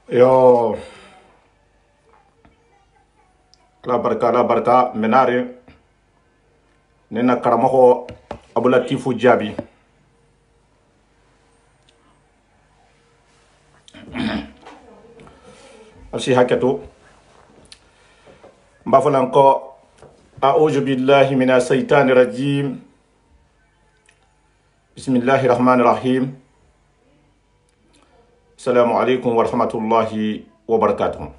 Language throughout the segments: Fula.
Yo, la barka menare nena karamoko abulatifu jabi alsi haketu mbafalanko a'udhu billahi minash shaitani rajim bismillahir rahmanir rahim. Assalamu alaikum wa rahmatullahi wa barakatuh.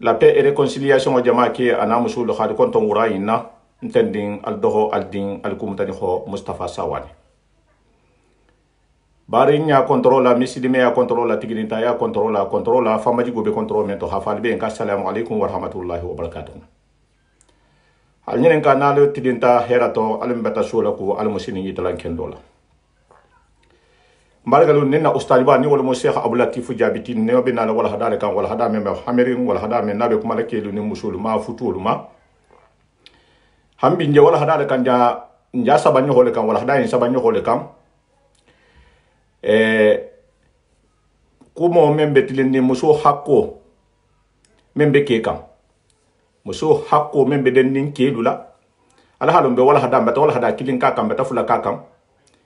La paix et réconciliation au jama ke ana musul khadi konton wurayina ntending aldoho alding alkumtani kho Mustafa Sawani. Bari nya contrôle misidime ya contrôle tigrinta ya contrôle famaji gobe contrôle mento hafalbe en assalamu alaikum wa rahmatullahi wa barakatuh. Al nyenen kanal tidinta herato alimbata shulaku almusini yitalan kendola. Mbargalu nena ustaliba ni wala mo Sheikh Abdulatif Jabiti ne obina wala hadale kan wala hadame me hamerin wala hadame nabe kuma lakelu ni musul ma futulu ma hambi nje wala hadale kan ja sabanyo hole kan wala hadane sabanyo hole kan kumo membe tilini muso hakko membe ke kan muso hakko membe den nin kelula ala halumbe wala hadame ta wala hada kilin ka kan beta fula ka kan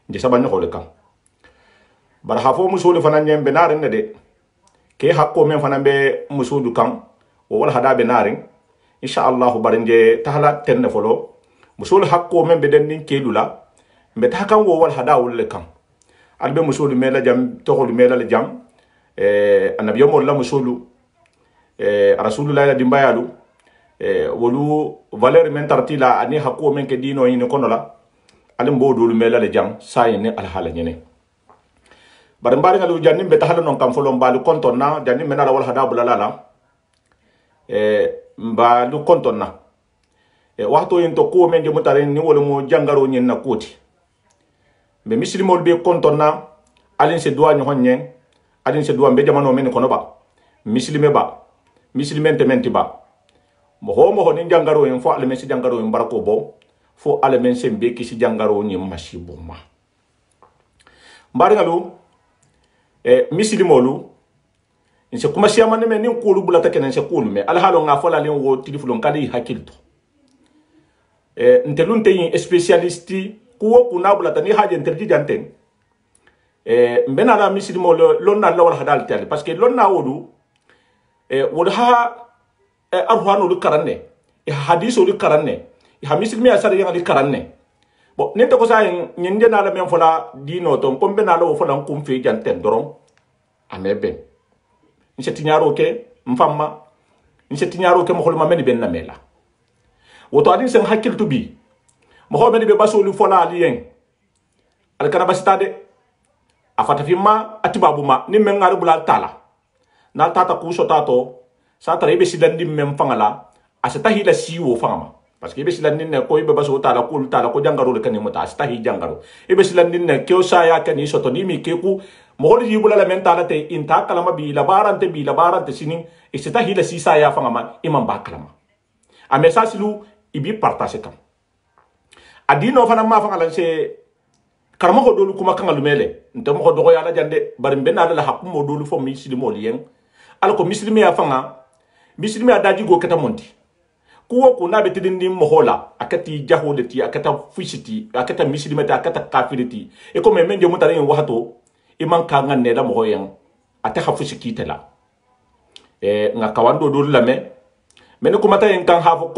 nje sabanyo hole kan bar hafo musulu fana nyembe narin ne de ke hakko men fana be musudu kan o wala hada be narin insha Allah barinde tahala tenne folo musul hakko men be den nin kelula mbe ta kan wo wala hada wulle kan albe musulu mela jam tokol mela le jam annabiyo mo la musulu rasulullah dimbayalu wolu valeur men tartila ani hakko men ke dino yin konola alim bodul mela le jam sayne alhala nyene barambari ngalu janni be tahala non kam folo mbalu kontonna janni menala wal hada bulalala mbalu kontonna waxto yin to ko men de mutare ni wala mo jangaro nyen na koti be muslimol be kontonna alin se doa nyonyen alin se doa be jamano men kono ba muslimente menti ba mo ni jangaro yin fo almen se jangaro yin barako bo fo almen se be ki si jangaro nyi mashibuma mbari ngalu misilimolu inse kuma siyama ne nin kulu bulata kenen se kulu me alhalo nga fola len wo tilifulon kali hakilto ntelun teyin specialisti kuwo kuna bulata ni haje interji janten mbena la misilimolu lonna lawal hadal tali parce que lonna wodu wodha arhanu lu karanne hadiso lu karanne misilimi asari yang lu karanne bon nente ko sa nyinde na la men fola dino ton kombe na lo fola kum fe janten doron amebe nse tinyaro ke mfamma nse tinyaro ke mo holma men ben na mela woto adin sen hakil to bi mo ho men be basolu fola alien al kana basitade afata fimma atibabuma ni men ngar bulal tala na tata ku so tato sa tare be sidan dim men fangala asata hila siwo fangama parce que be silandin ne ko ibe baso tala kul tala ko jangaro le kanimo ta stahi jangaro ibe silandin ne kyo saya kan isoto ni mi keku mo holi yibula la mentala te inta kalama bi labarante sinin isitahi la sisa ya fangama imam ba kalama a message lu ibi partager kam adino fana ma fangala se karamo ko dolu kuma kan alumele ntam ko dogo yala jande bari benna la hakku mo dolu fo mi silimo lien alko muslimi ya fanga muslimi adaji go kata monti kuwo ko na betidin ni mohola akati jaholeti akata fushiti akata mislimati akata kafiriti e ko men je mutare wahato iman ka nganne da mohoyen ata hafushiki tela nga kawando dol lame men ko mata en kan hafo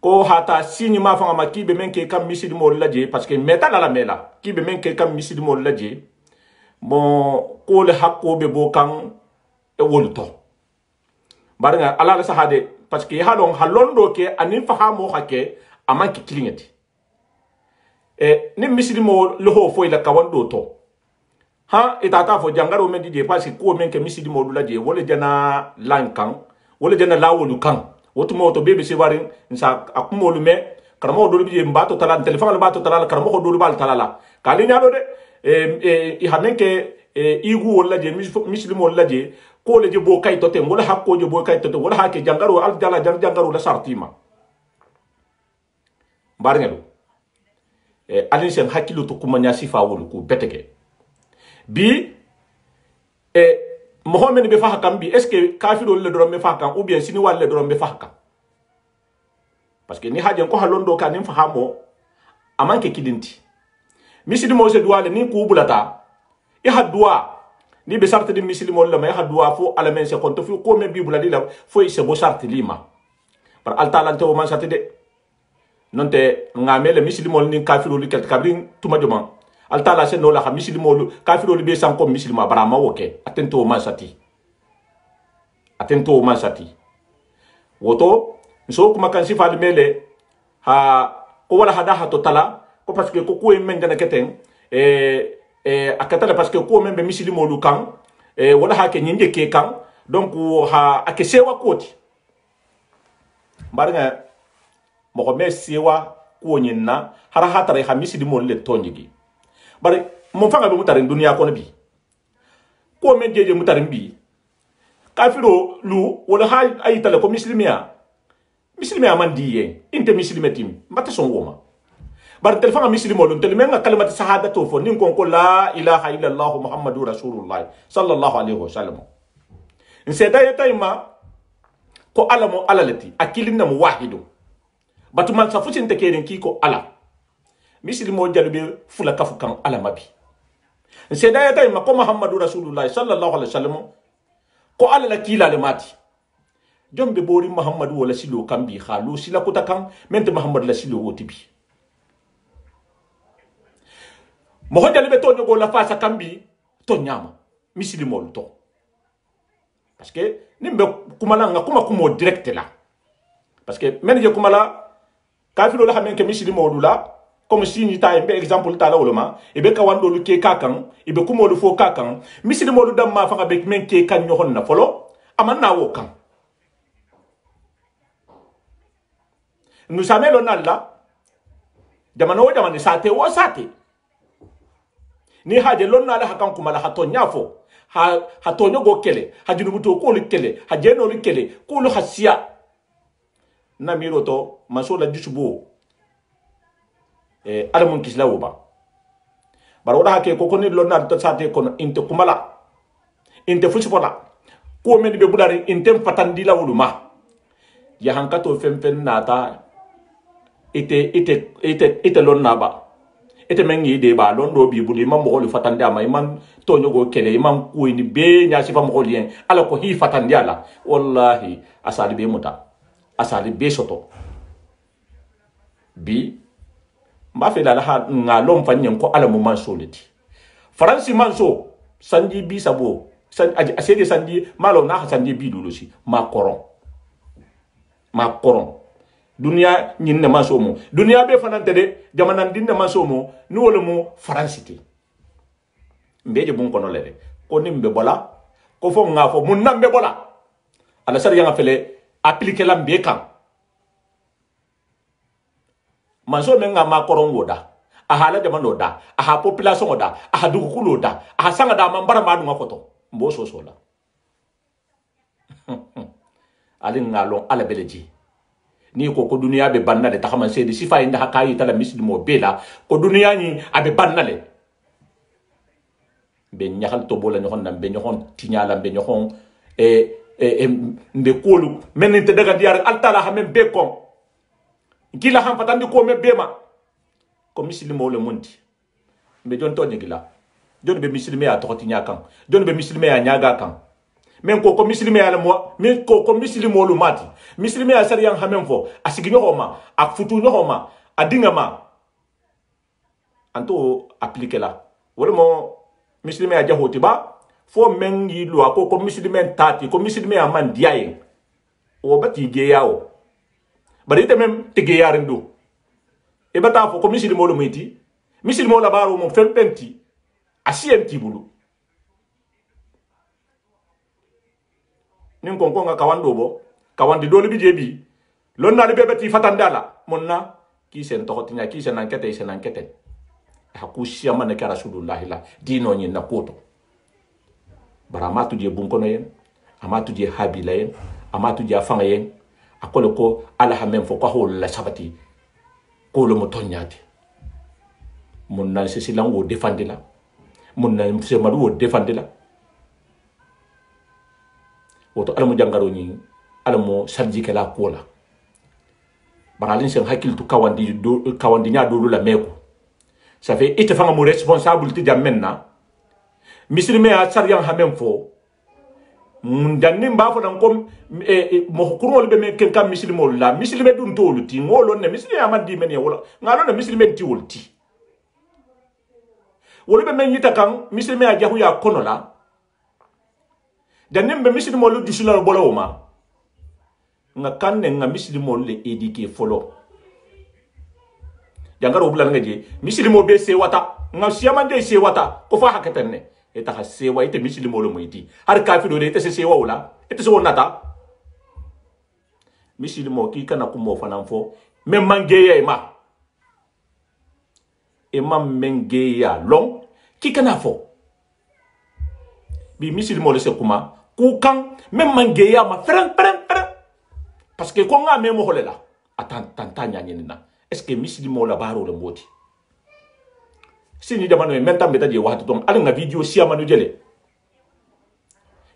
ko hata sini ma fanga makibe men ke kam mislimo laje parce que meta la mela kibe men ke kam mislimo laje bon ko le hakko be bo kan e wolto baranga ala sahade parce que halondo ke anin fahamo hake amanki klingeti ni misilimo loho fo ila kawando to ha itata fo jangaro men dije parce que ko men ke misilimo dulaje wala jana lankan wala jana lawolu kan wotumo to bebe se warin nsa akumolu me karamo do bije mbato tala telephone mbato tala karamo do bal tala kali nyado de i hamenke igu wala je misilimo wala je ko le je bo kay to te wala hakko je bo kay to te wala hakke jangaro al jala jangaro la sartima barngelo alin sen hakkilu to kuma nya sifa wolu ku beteke bi mohamed be fa kan bi est ce que kafiro le dorom be fa kan ou bien sini wal le dorom be fa kan parce que ni hajen ko halondo kan nim fa hamo amanke kidinti misidi mo se duwale ni ku bulata i hadwa ni be sarti di misili mo la may hadwa fo ala men se konto fi ko men bi buladi la fo i se bo sarti lima par al talante o man sarti de nonte ngamele misili mo ni kafiro li ket kabrin tuma joma al tala se no la misili mo kafiro li be san ko misili ma barama woke atento o man sati woto so kuma kan sifal mele ha ko wala hada ha totala ko parce que ko men gana keten akatala parce que ko men be misili mo lu kan wala ha ke nyinde ke kan donc ha ake sewa koti baranga mo ko me sewa ko nyinna hara hatare ha misili mo le tonjigi bari mo fanga be mutare dunia ko bi ko men jeje mutare bi kafiro lu wala ha ay tale ko mislimia man diye inte mislimetim mata son woma bar telefanga mislimo lon telmenga kalimati shahadatu fo nin kon ko la ilaha illa allah muhammadur rasulullah sallallahu alaihi wasallam nseda yetayma ko alamo alalati akilina mu wahidu batuman sa futin tekerin ki ko ala mislimo jalbe fula kafu kan ala mabi nseda yetayma ko muhammadur rasulullah sallallahu alaihi wasallam ko ala la kila le mati jombe bori muhammadu wala silo kambi khalu sila kutakan mente muhammad la silo wotibi mo hodjali be to nyogo la fasa kambi to nyama misilimol to parce que nimbe kumala nga kuma kumo direct la parce que men je kumala kafiro la xamen ke misilimol la comme si ni ta be exemple ta la woloma e be kawando lu ke kakan e be kumo lu fo kakan misilimol dam ma fa be men ke kan nyohon na folo amanna wo kan nous samelo nalla jamano jamani sate wo sate ni haje lonna la hakan kuma la hato nyafo hato nyogo kele hajunubuto ko lu kele hajeno lu kele ko lu hasiya na miroto masola disubo alamun kislawo ba baro da hake ko koni lonna to sate kono inte kumala inte fusipola ko men be budari inte fatandi la wuluma ya hankato femfen nata ite lonna ba ete mengi de ba londo bi buli mam mo lu fatande ama imam to nyogo kele imam ko ni be nya sifa mo lien ala ko hi fatande ala wallahi asali be muta asali be soto bi mba fe la ha ngalom fanyen ko ala mo man soliti faransi manso sanji bi sabo asede sanji malo na sanji bi dulusi ma koron dunia nyinne masomo dunia be fanante de jamanan dinne masomo ni wala mo faransiti mbeje bun kono lede ko nimbe bola ko fo ngafo mun nambe bola ala sar yanga fele appliquer lambe kan manso men nga ma koron woda ahala jamano da aha population oda aha dukulo da aha sanga da mambara madu ngakoto mbo so la alin ngalon ala beleji ni ko dunia be bannale ta xaman sedi sifa inda hakayi tala mislimo bela ko dunia ni abe bannale be nyaxal to bola ñoxon nam be ñoxon tiñala be ñoxon mbe kolu meninte daga diar altala xamen be ko kila xam fatandi ko me bema ko mislimo le monti be jon to ñigila jon be mislime ya to tiña kan jon be mislime ya ñaga kan men ko mislime ya mo men ko mislimo lu mati mislime ya sar yang hamen fo asigi ñoxoma ak futu ñoxoma adinga ma anto appliquer la wala mo mislime ya jahoti ba fo men yi lu ko mislime tati ko mislime ya man diaye o bati ge yawo bari te mem te ge yarindu e bata fo ko mislimo lu miti mislimo la baro mo fempenti asienti bulu nin konko nga kawando bo kawandi doli bi jebi lonna le bebeti fatandala monna ki sen tokotinya ki sen enquête hakusia man ka rasulullah la dino nyi na koto baramatu je bun kono yen amatu je habila yen amatu je afanga yen akole ko ala hamem fo ko hol la sabati ko lo mo tonyati monna se silan wo defandila monna se malu wo defandila woto alamu jangaro ni alamu sarji kala kola bangalin sen hakil tu kawandi nya do la meko ça fait ite fanga mo responsable ti jammenna misilme a sariyan hamen fo mundanni mba fo dan kom mo kurol be men ken kam misilmol la misilme dun tolu ti ngolo ne misilme amandi men ya wala ngalo ne misilme ti wolti wolu be men yita kan misilme a jahu ya kono la danim be misilmol du sulal bolawma nga kanne nga misilmol le edike folo jangaro bulan ngaje misilmo be se wata nga siamande se wata ko fa hakatenne eta ha sewa ite misilmo lo moyti har kafido de ite se sewa wala ite se wonata misilmo ki kana ko mo fanan fo men mangeye ma e mam mengeya long ki kana fo bi misilmo le se kuma ku kan men mangeya ma feren parce que ko nga me mo holela tantanya nyina est ce que misilmo la baro le moti sini jamano men tambe tadi waxtu ton ala nga video si amanu jele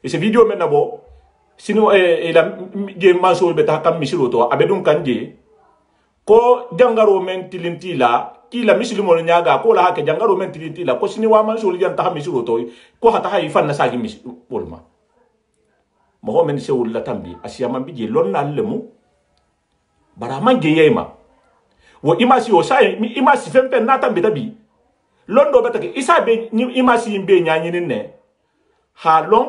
et ce video men nabo sino la je manso be ta kam misilo to abedun kanje ko jangaro men tilintila kila misilmo nyaga ko la hake jangaro men tilintila ko sini wa manso li janta misilo to ko hata hay fanna sagi misilma mo men se wala tambi asiyama bije lonna lemu bara manje yema wo imasi o sai imasi fempe na tambi tabi londo betake isa be imasi be nyanyini ne ha long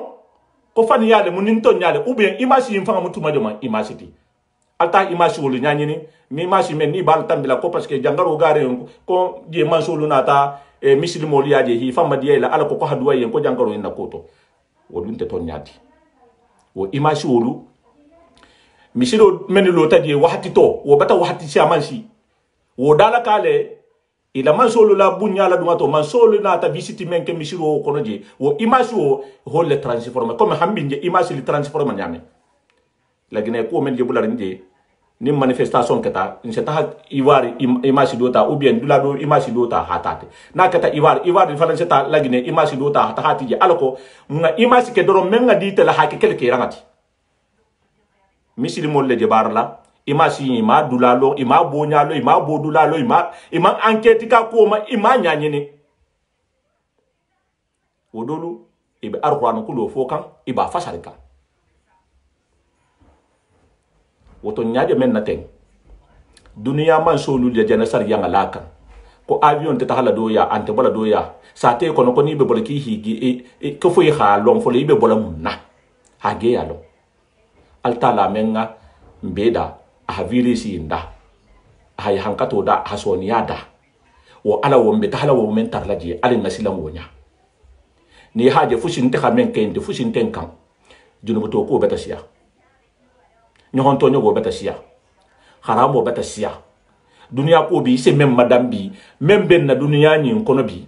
ko fani yale munin ton yale ou bien imasi fanga mutuma joma imasi ti alta imasi wolu nyanyini mi imasi men ni bal tambila ko parce que jangaro gare ko je mansulu nata misilmo liaje hi fama diela ala ko haduwa yen ko jangaro en nakoto wodunte ton nyati wo imasi wolu misilo menilo tadi wahati to wo bata wahati siamansi wo dala kale ila mansolo la bunya la dumato mansolo na ta visiti men ke misiro kono je wo image wo ho le transformer comme hambinje image le transformer nyame la gine ko men je bular nje ni manifestation kata inseta iwari image dota ou bien dula do image dota hatate na kata iwari falanse ta la gine image dota hata hati je alako nga image ke doro men nga dite la hake kelke rangati misiri mo le je barla imasi ima dulalo ima bonyalo ima bodulalo ima enquête ka ko ma ima nyanyini wodolu ibe arqur'an ko lo fokan iba fasarika woto nyaaje men naten dunia man solu le jana sar yanga laka ko avion te tahala do ya ante bola do ya sa te ko no ko ni be bola ki higi ko fo yi ha long fo le be bola munna ha ge yalo altala menga mbeda a virisi inda hay hankato da hasoniya da wo ala wombe ta hala wo men tarlaji ala ngasilan wonya ni haje fushin te khamen kende fushin ten kan junubu to ko beta siya nyohon to nyogo beta siya haramo beta siya dunia ko bi se mem madam bi mem ben na dunia ni kono bi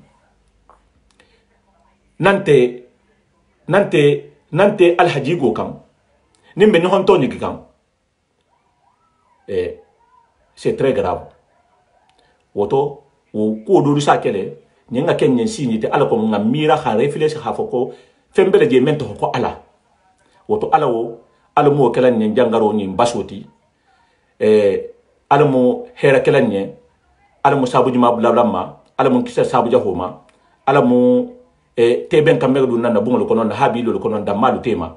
nante alhajigo kam nimbe nyohon to nyigi kam c'est très grave woto wo ko do sa kele nyenga kenyen sini te ala ko ngamira ha reflex ha foko fembele je mento ko ala woto ala wo ala mo kala nyen jangaro ni basoti ala mo hera kala nyen ala mo sabu juma blablamma ala mo kisa sabu jahoma ala mo teben kambe du nana bungol ko non habilo ko non da malu tema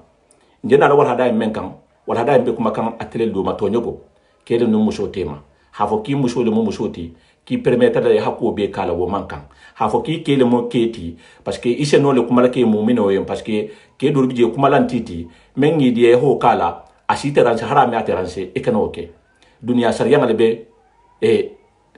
njena la wala da men kan wala da be kuma kan atele do ma tonyogo kele no muso tema hafo ki muso le mo musoti ki permettre de hakko be kala wo mankan hafo ki kele mo keti parce que ise no le kuma ke mu'mino yem parce que ke do bije kuma lan titi men ngi die ho kala asiteran sa harame ateranse e kana oke dunia sariya ngale be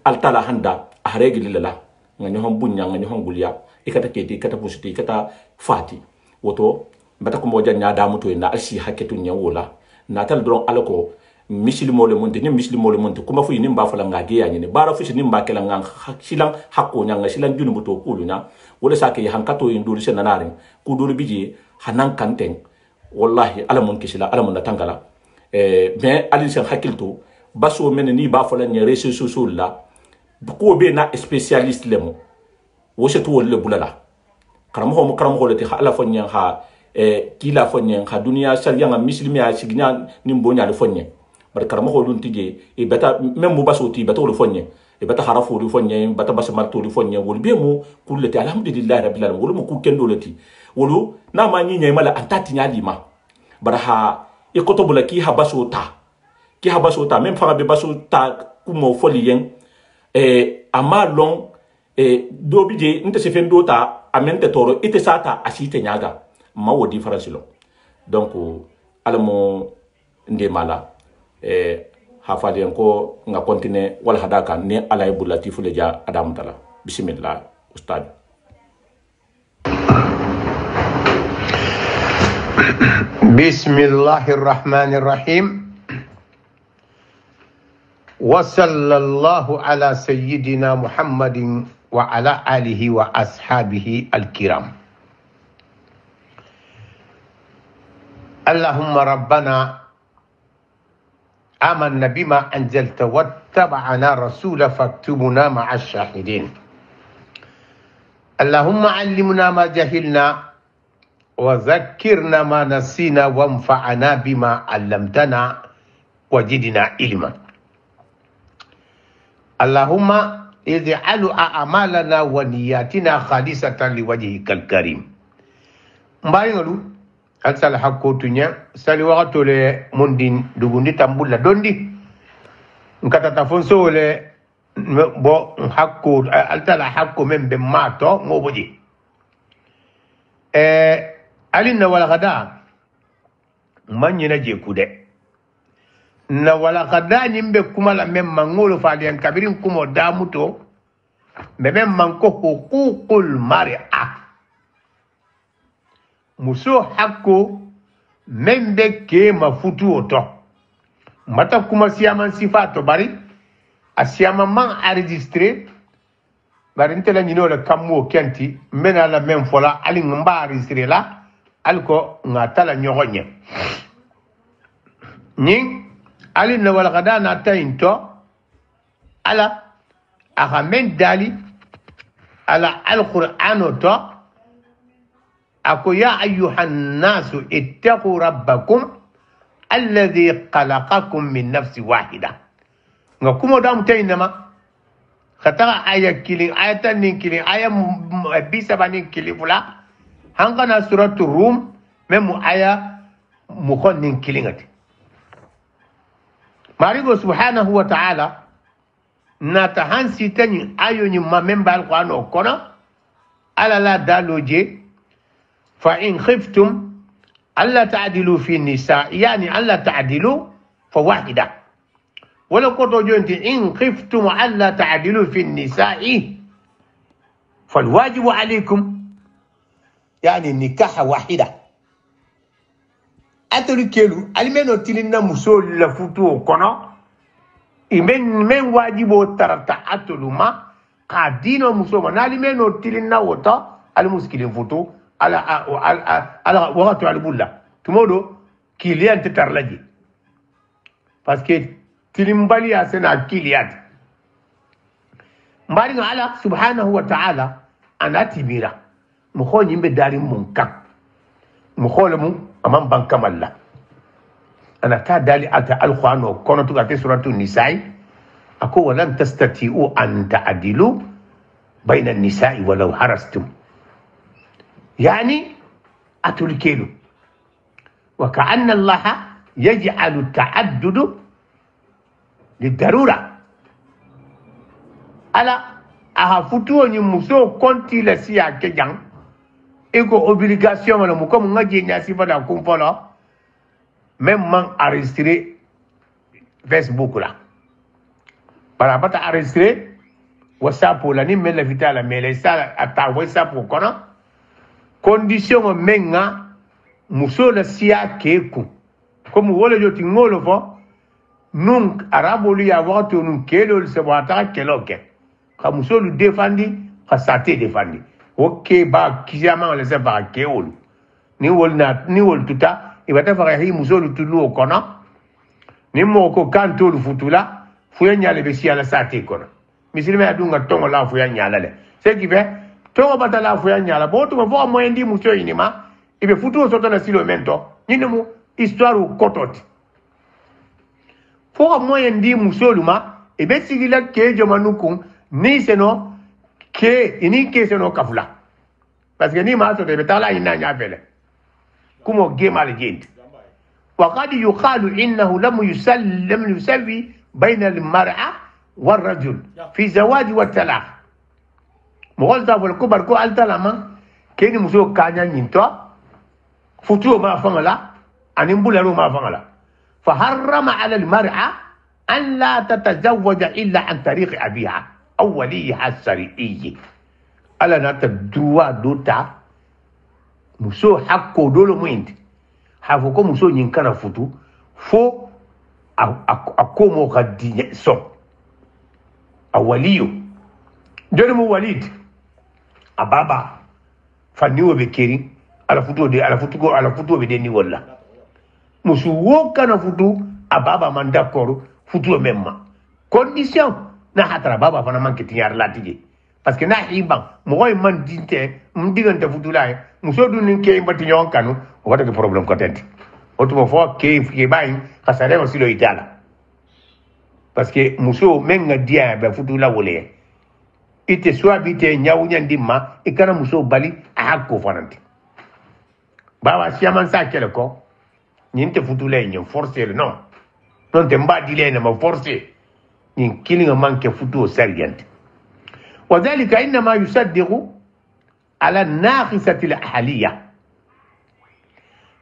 altala handa ahregi lilala ngani hon bunya ngani hon gulya e kata keti kata pusuti kata fati woto bata ko mo janya da muto na alsi haketu nyawola natal dron alako misilimo le monte ni misilimo le monte kuma fu ni mba fala ngage ya ni bara fu ni mba kala ngang silang hakko nyanga silang junu buto kulunya wala sake hankato induri senanare ku duri biji hanan kanteng wallahi ala mon kisila ala mon natangala ben ali sen hakilto baso men ni ba fala ni réseaux sociaux la ko be na spécialiste le mo wo se to le bulala karamo le ti ala fo nyang ha kila fonye ha dunia sharia nga muslimi ya signya nimbonya le fonye bar karamo ko dun tije e beta même mo basoti beta le fonye e beta harafu le fonye beta basmarto le fonye wol be mu kullati alhamdulillah rabbil alamin wol mu ku kendo lati wolu na ma nyi nyai mala antati nyali ma bar ha e ko to bula ki ha basota même fa be basota ku mo folien ama long do bije nte se fen dota amente toro ite sata asite nyaga ma wo difference lo donc alamo nde mala ha fali ko nga continue wala hadaka ne alay bulatifu le ja adam tala bismillah ustad bismillahir rahmanir rahim wa sallallahu ala sayyidina muhammadin wa ala alihi wa ashabihi al-kiram. Allahumma rabbana amanna bima anzalta wattaba'na rasula faktubna ma'a ash-shahidin. Allahumma 'allimna ma jahilna wa zakkirna ma nasina wanfa'na bima 'allamtana wajidna ilma. Allahumma ij'al a'malana wa niyatina khalisatan liwajhikal karim. Mbari ngolu alsal hakotunya sali waqto le mundin dugundi tambulla dondi nkata tafonso le bo hakko altala hakko membe mato ngoboji alina wala gada manyina je kude na wala gada nyimbe kuma la memma ngolo falian kabirin kumo damuto meme manko huququl mar'a muso hakko membe ke mafutu oto mata kuma siyaman sifato bari asiyama man enregistré bari ntela nyino le kammo kenti mena la même fola ali ngba enregistré la alko ngatala nyogonye ning ali na wala gada na tainto ala ahamen dali ala alquran oto ako ya ayyuhan nasu ittaqu rabbakum alladhi khalaqakum min nafsin wahida nga kumo dam taynama khatara aya kilin ayatan nin kilin aya bisaba nin kilin fula hangana suratu rum memu aya mukhon nin kilingati marigo subhanahu wa ta'ala na tahansi tani ayo ni mamemba alqur'ano kono ala la daloje fa in khiftum alla ta'dilu fi nisa yani alla ta'dilu fa wahida wala koto jonti in khiftum alla ta'dilu fi nisa'i fal wajibu alaykum yani nikaha wahida atolu kelu alimeno tilinna musol la futu kono men wajibo tarata atolu ma qadino musoma nalimeno tilinna wota al muskilin futu ala wakati alibulla tumodo kilian tetarlaji parce que tilimbali asena kiliat mbari ala subhanahu wa ta'ala anati mira mukho nyimbe dari munkan mukho lamu amam bankamalla ana ta dali ata alqur'ano kono to gate suratu nisa'i ako walan tastati'u an ta'dilu bayna an-nisa'i walau harastum يعني أتلكيلو وكأن الله يجعل التعدد للضرورة ألا أهفتو نمسو كنتي لسيا كجان إيكو أوبليغاسيون ولا مكو نجي ناسي فدا كون فلا même man enregistré Facebook là para bata enregistré WhatsApp la ni mele vitala mele sa ata WhatsApp kono condition menga muso la sia keku comme wole joti ngolo fo nun arabo li avoir to nun kelo se wata keloke ka muso lu defandi ka sate defandi ok ba kiyama le se ba keol ni wol tuta ibata fa hi muso lu tulu kono ni mo ko kanto lu futula fuya nyale be sia la sate kono misilme adunga tongo la fuya nyala le ce qui fait tongo batala fuya nyala bo to mo mo ndi muso inima ibe futu soto na silo mento nyine mu histoire u kototi fo moyen di musoluma ibe sigila ke jomanukun ni seno ke ini ke seno kafula parce que ni ma so de betala ina nya vele kumo gemal jent wa qad yuqalu innahu lam yusawi bayna al-mar'a والرجل في زواج والطلاق مغلطة بالكبر كو التلامة كيني مسو كانيا نينتو فتو ما فنغلا أن ينبولرو ما فنغلا فحرم على المرأة أن لا تتزوج إلا عن طريق أبيها أو وليها الشرعي ألا نتدوا دوتا مسو حقو دولو موينت حفوكو مسو نينكنا فتو فو أكومو غدي سو awaliyo joni mu walid ababa fanniwo be keri ala futugo be deni walla musu wo kana futu ababa man d'accord futu memma condition na hatara baba fana man ketinyar latije parce que na hiban mo man dinte mdigante futu lay muso dun ke mbati nyon kanu wada ke problem ko tenti otumo fo ke bayin khasare aussi lo itala parce que muso menga dia ba futu la wole ite swabite nyawunya ndimma ikana muso bali hakko fananti baba siaman sa kele ko nyinte futu le nyen forcer non non te mbadi le na ma forcer nyin kilinga manke futu sergent وذلك انما يصدق على الناقصه الاهليه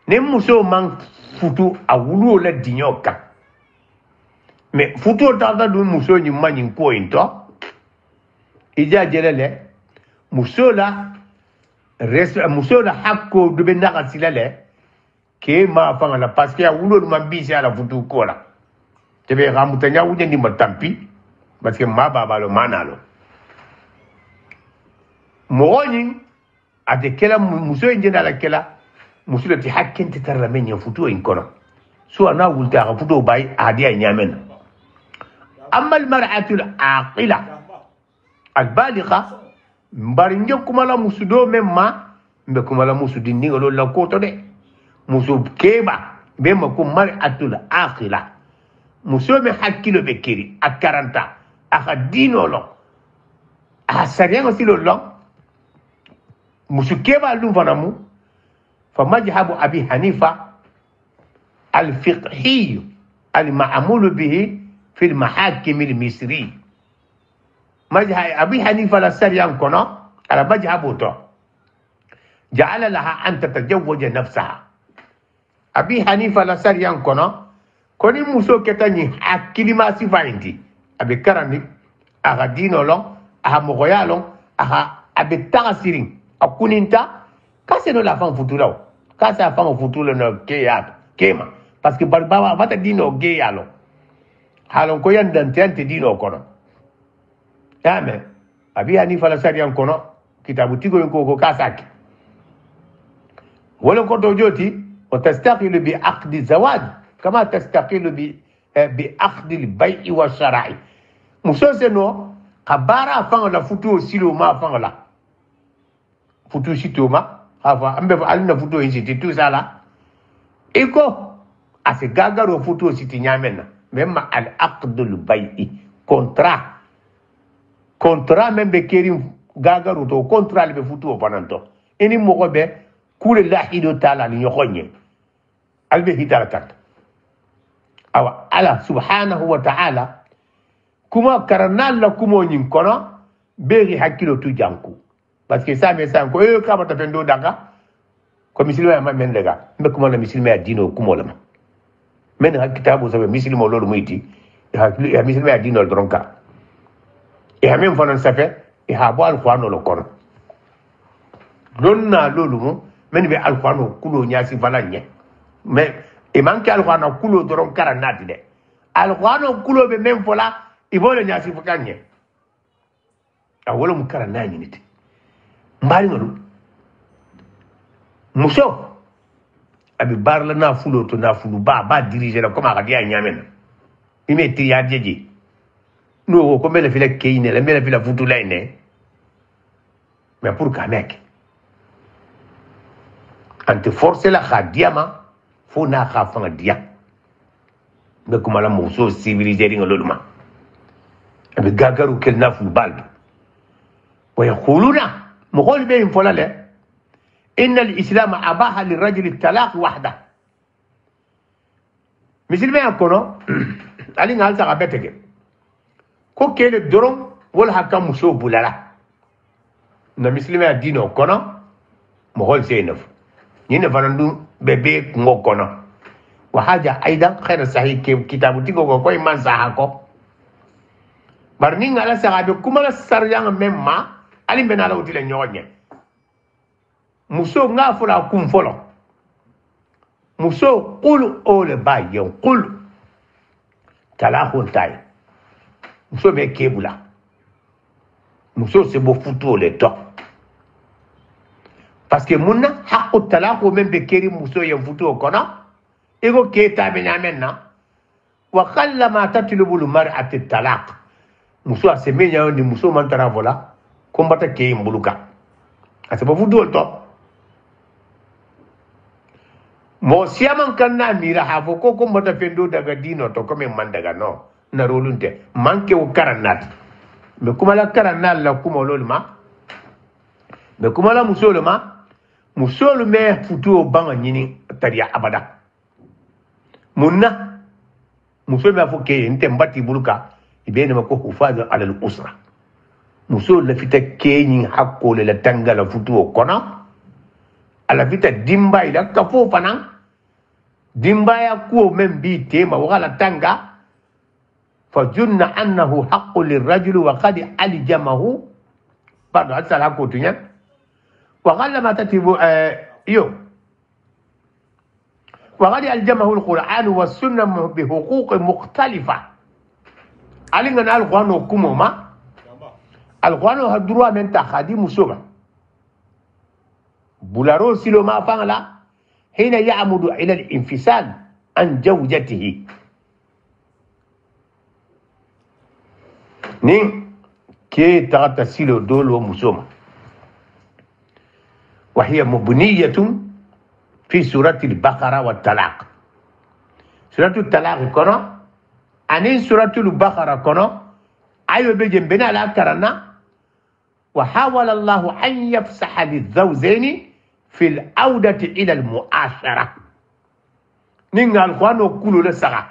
نمسو man futu awulu la dinyoka mais futu tata du muso ni manyi ko into ija jelele muso la hakko du be naka silale ke ma fanga la parce que ya wulo ma bisi ala futu ko la tebe ramuta nya wuje ndi matampi parce que ma baba lo manalo mooni ade kela muso injena la kela muso le ti hakkente tarla men futu en kono so ana wulta ka futu bay adiya nyamen أما المرأة العاقلة البالغة مبارنجكم على مسودو مما بكم على مسودين نيغلو لا كوتو دي مسوب كيبا بما كم مرأة العاقلة مسوب حكيلو بكيري أكارنتا أخدينو لو أسريان سيلو لو مسوب كيبا لون فنامو فمذهب أبي حنيفة الفقهي المعمول به في المحاكم المصري مذهب أبي حنيفة للسريان كنا على مذهبه جعل لها أن تتزوج نفسها أبي حنيفة للسريان كنا كوني مسو كتاني أكيد ما سيفاينتي أبي كراني أها دينو لون أها مغيا لون أها أبي تغسيرين أكونينتا كاسينو لا فان فوتولاو كاسا فان فوتولو نو كيما parce que barbaba bata dino geya lo halon ko yandante ante dino kono yame abi hanifa la sariyan kono kitabu tigo ko kasaki wala ko to joti wa tastaqilu bi aqdi zawaj kama tastaqilu bi aqdi al bay' wa shara'i musose no kabara fanga la futu silo ma fanga la futu sitoma hafa ambe alina futu insi tout ça là iko ase gagaro futu siti nyamena même al aqdul bay'i contrat membe keri gagaro to contrat be futu o pananto eni mogobe kule lahido tala ni yokonye albe hitala kat awa ala subhanahu wa ta'ala kuma karanal la kumo nyin kono beri hakilo tu janku parce que ça me sanko e ka bata pendo daga ko misilma ma men daga mbe kuma la misilma dino kumo lama men ha kitabu sabe misilmo lolu muyti ya misilma dino dronka e ha men fanan safe e ha bo alquran lo kono donna lolu mo men be alquran kulo nyasi valanye mais e manke alquran kulo doron karanati de alquran kulo be men fola ibole nyasi fukanye awolo mu karanani niti mbari ngolu muso abi barla na fulo to na fulu ba diriger la comme akadia nyamen ime ti ya jeje no ko mele file keine la mele file futu laine mais pour ka mek ante forcer la khadiama fo na khafanga dia be kuma la muso civiliser ngoluma be gagaru kel nafu baldu wa yaquluna muqol be folale inna al-islam abaha lirajuli at-talaq wahda misilme yakono ali ngal sa betege ko kele dorom wal hakam muso bulala na misilme adino kono muqol seenaf ñine fanandu bebe ngo kono wa haja aidan khayra sahih ke kitabu tigo ko koy man sahako barni ngala sahabe kuma la sarjang memma ali benala utile ñoñe muso nga fula kum folo muso qul ole bayen qul talaqun tay muso be kebula muso se bo futu le to parce que munna haqqu talaqu men be keri muso yen futu kono ego keta be nyamenna wa qalla ma tatlubu al mar'atu talaq muso ase menya ndi muso man tara vola kombata ke mbuluka ase bo futu to mo siaman kanna mira hafo ko kombata fendo daga dino to comme man daga no na rolunte manke o karanat me kuma la karanal la kuma lolma me kuma la musolma musolu me futu banga nyini tariya abada munna musolu me fo ke nte mbati buluka ibene mako hufaza ala al-usra musolu la fita kenyi hakko le la tangala futu kono ala fita dimba ila kafo fana dimba ya ko men bi tema wala tanga fajunna annahu haqqu lirrajuli wa qad aljamahu bado asala ko tunya وقال ما تتبو وقد ألجمه القرآن والسنة بحقوق مختلفة علينا القرآن وكمهما القرآن هدروا من تخادي مسوما بولارو سيلو ما فانلا حين يعمد إلى الانفصال عن زوجته نين كي تغطى سيلو دول ومسوما وهي مبنية في سورة البقرة والطلاق سورة الطلاق كنا أنين سورة البقرة كنا أيوة بيجن بنا لا كرنا وحاول الله أن يفسح للزوجين في العودة إلى المعاشرة نين القرآن كله لسرع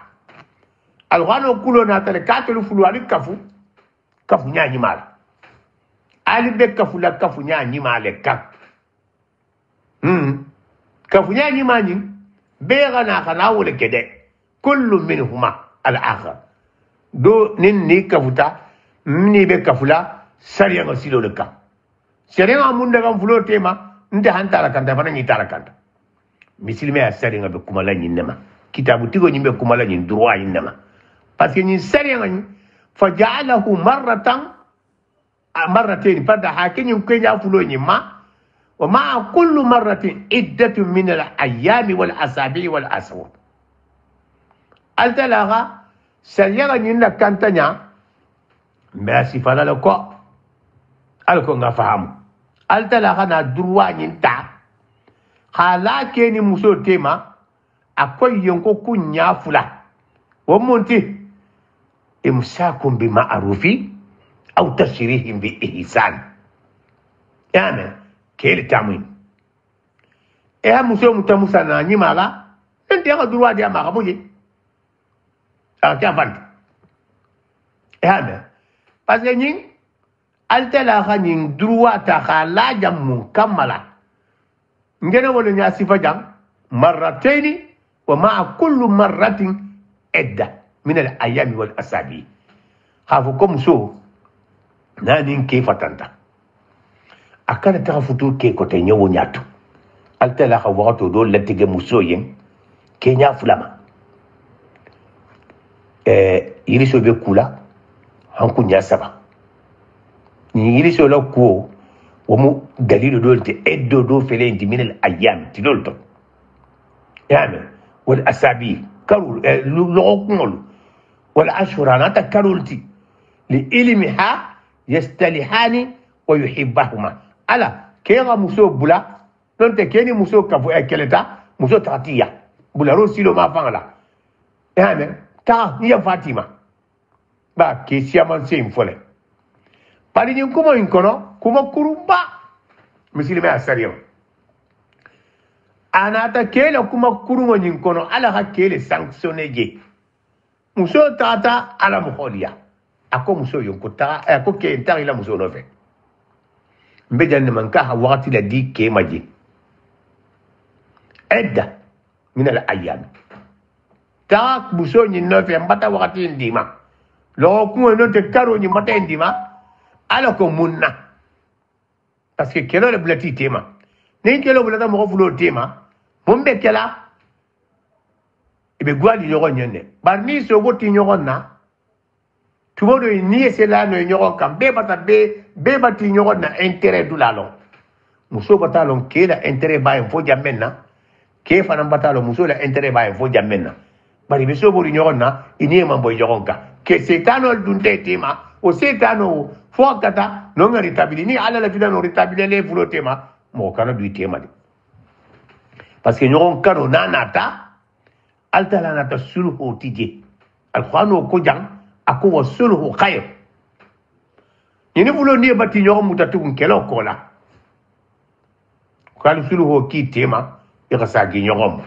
القرآن كله ناتل كاتل فلوالي كفو نياني مال ألي بكفو لا كفو نياني مال كفو كفنيا نيماني بيغنا خنا ولا كده كل منهما الاخر دو ني كفتا مني بكفلا سريا مسيلو لك سريا من دغم فلو تيما انت هانتا كانت فانا ني تالا كانت مسلمي سريا بكما لا نينما كتاب تيغو ني بكما لا ني دروا نينما باسكو ني سريا فجعله مرتين فدا حاكين كينيا فلو نيما ومع كل مرة عدة من الأيام والأسابيع والأسبوع. التلاغة سيرا نينا كانتنيا ماشي فلا لكو ألكو نفهم التلاغة ندروا نينتا خالا كيني مسو تيما أكوي ينكو كنيا فلا ومونتي إمساكم بمعروف أو تشريهم بإحسان يعني كيل تامين إيه مسوي متموسا ناني مالا أنت يا دروا دي ما كبوجي كيفان إيه هذا بس ينين ألتلا خنين دروا تخالا جم كملا نجنا ولا ناسي فجام مرتين ومع كل مرة عدة من الأيام والأسابيع خافوكم سو نانين كيف تنتا akana ta futu ke ko te nyawo nyatu altala ha wato do latige musoyen ke nya fulama yiri so be kula hanku nya saba ni yiri so la ko wo mu dalilu do te eddo do fele indi min al ayyam ti dolto yani wal asabi karul luqul wal ashhura na takarulti li ilmiha yastalihani wa yuhibbahuma ala kera muso bula non te keni muso kafu keleta muso tatiya bularo silo ma fangala amen ta ni ya Fatima ba ke siaman se infole pari ni kuma inkono kuma kurumba muslime asariyo anata kele kuma kurungo ni inkono ala ha kele sanctionné je muso tata ala muholiya ako muso yonko ta ako ke ntari la muso no fe mbe janne man ka wakati la di ke maji edda min al ayyam ta muso ni no fe mbata wakati ndima lo ko no te karo ni mbata ndima ala ko munna parce que kelo le blati tema ne kelo blata mo fulo tema mombe kela ibe gwali yogo nyende barni so goti nyogo na tumodo ni esela no nyogo kam be bati nyogo na intérêt du lalo muso batalon kela intérêt ba en fo jamenna ke fana batalo muso la intérêt ba en fo jamenna bari be so bori nyogo na ini ma boy yogonka ke setano dunde tema o setano fo kata no ngari tabili ni ala la vida no ritabile le fulo tema mo kana du tema de parce que nyogo kano nanata alta la nata sulhu tije alquran ko jang ako wa sulhu khair ni fulo ni bati nyogo mutatu kelo kola kalu sulhu ki tema irasagi nyogo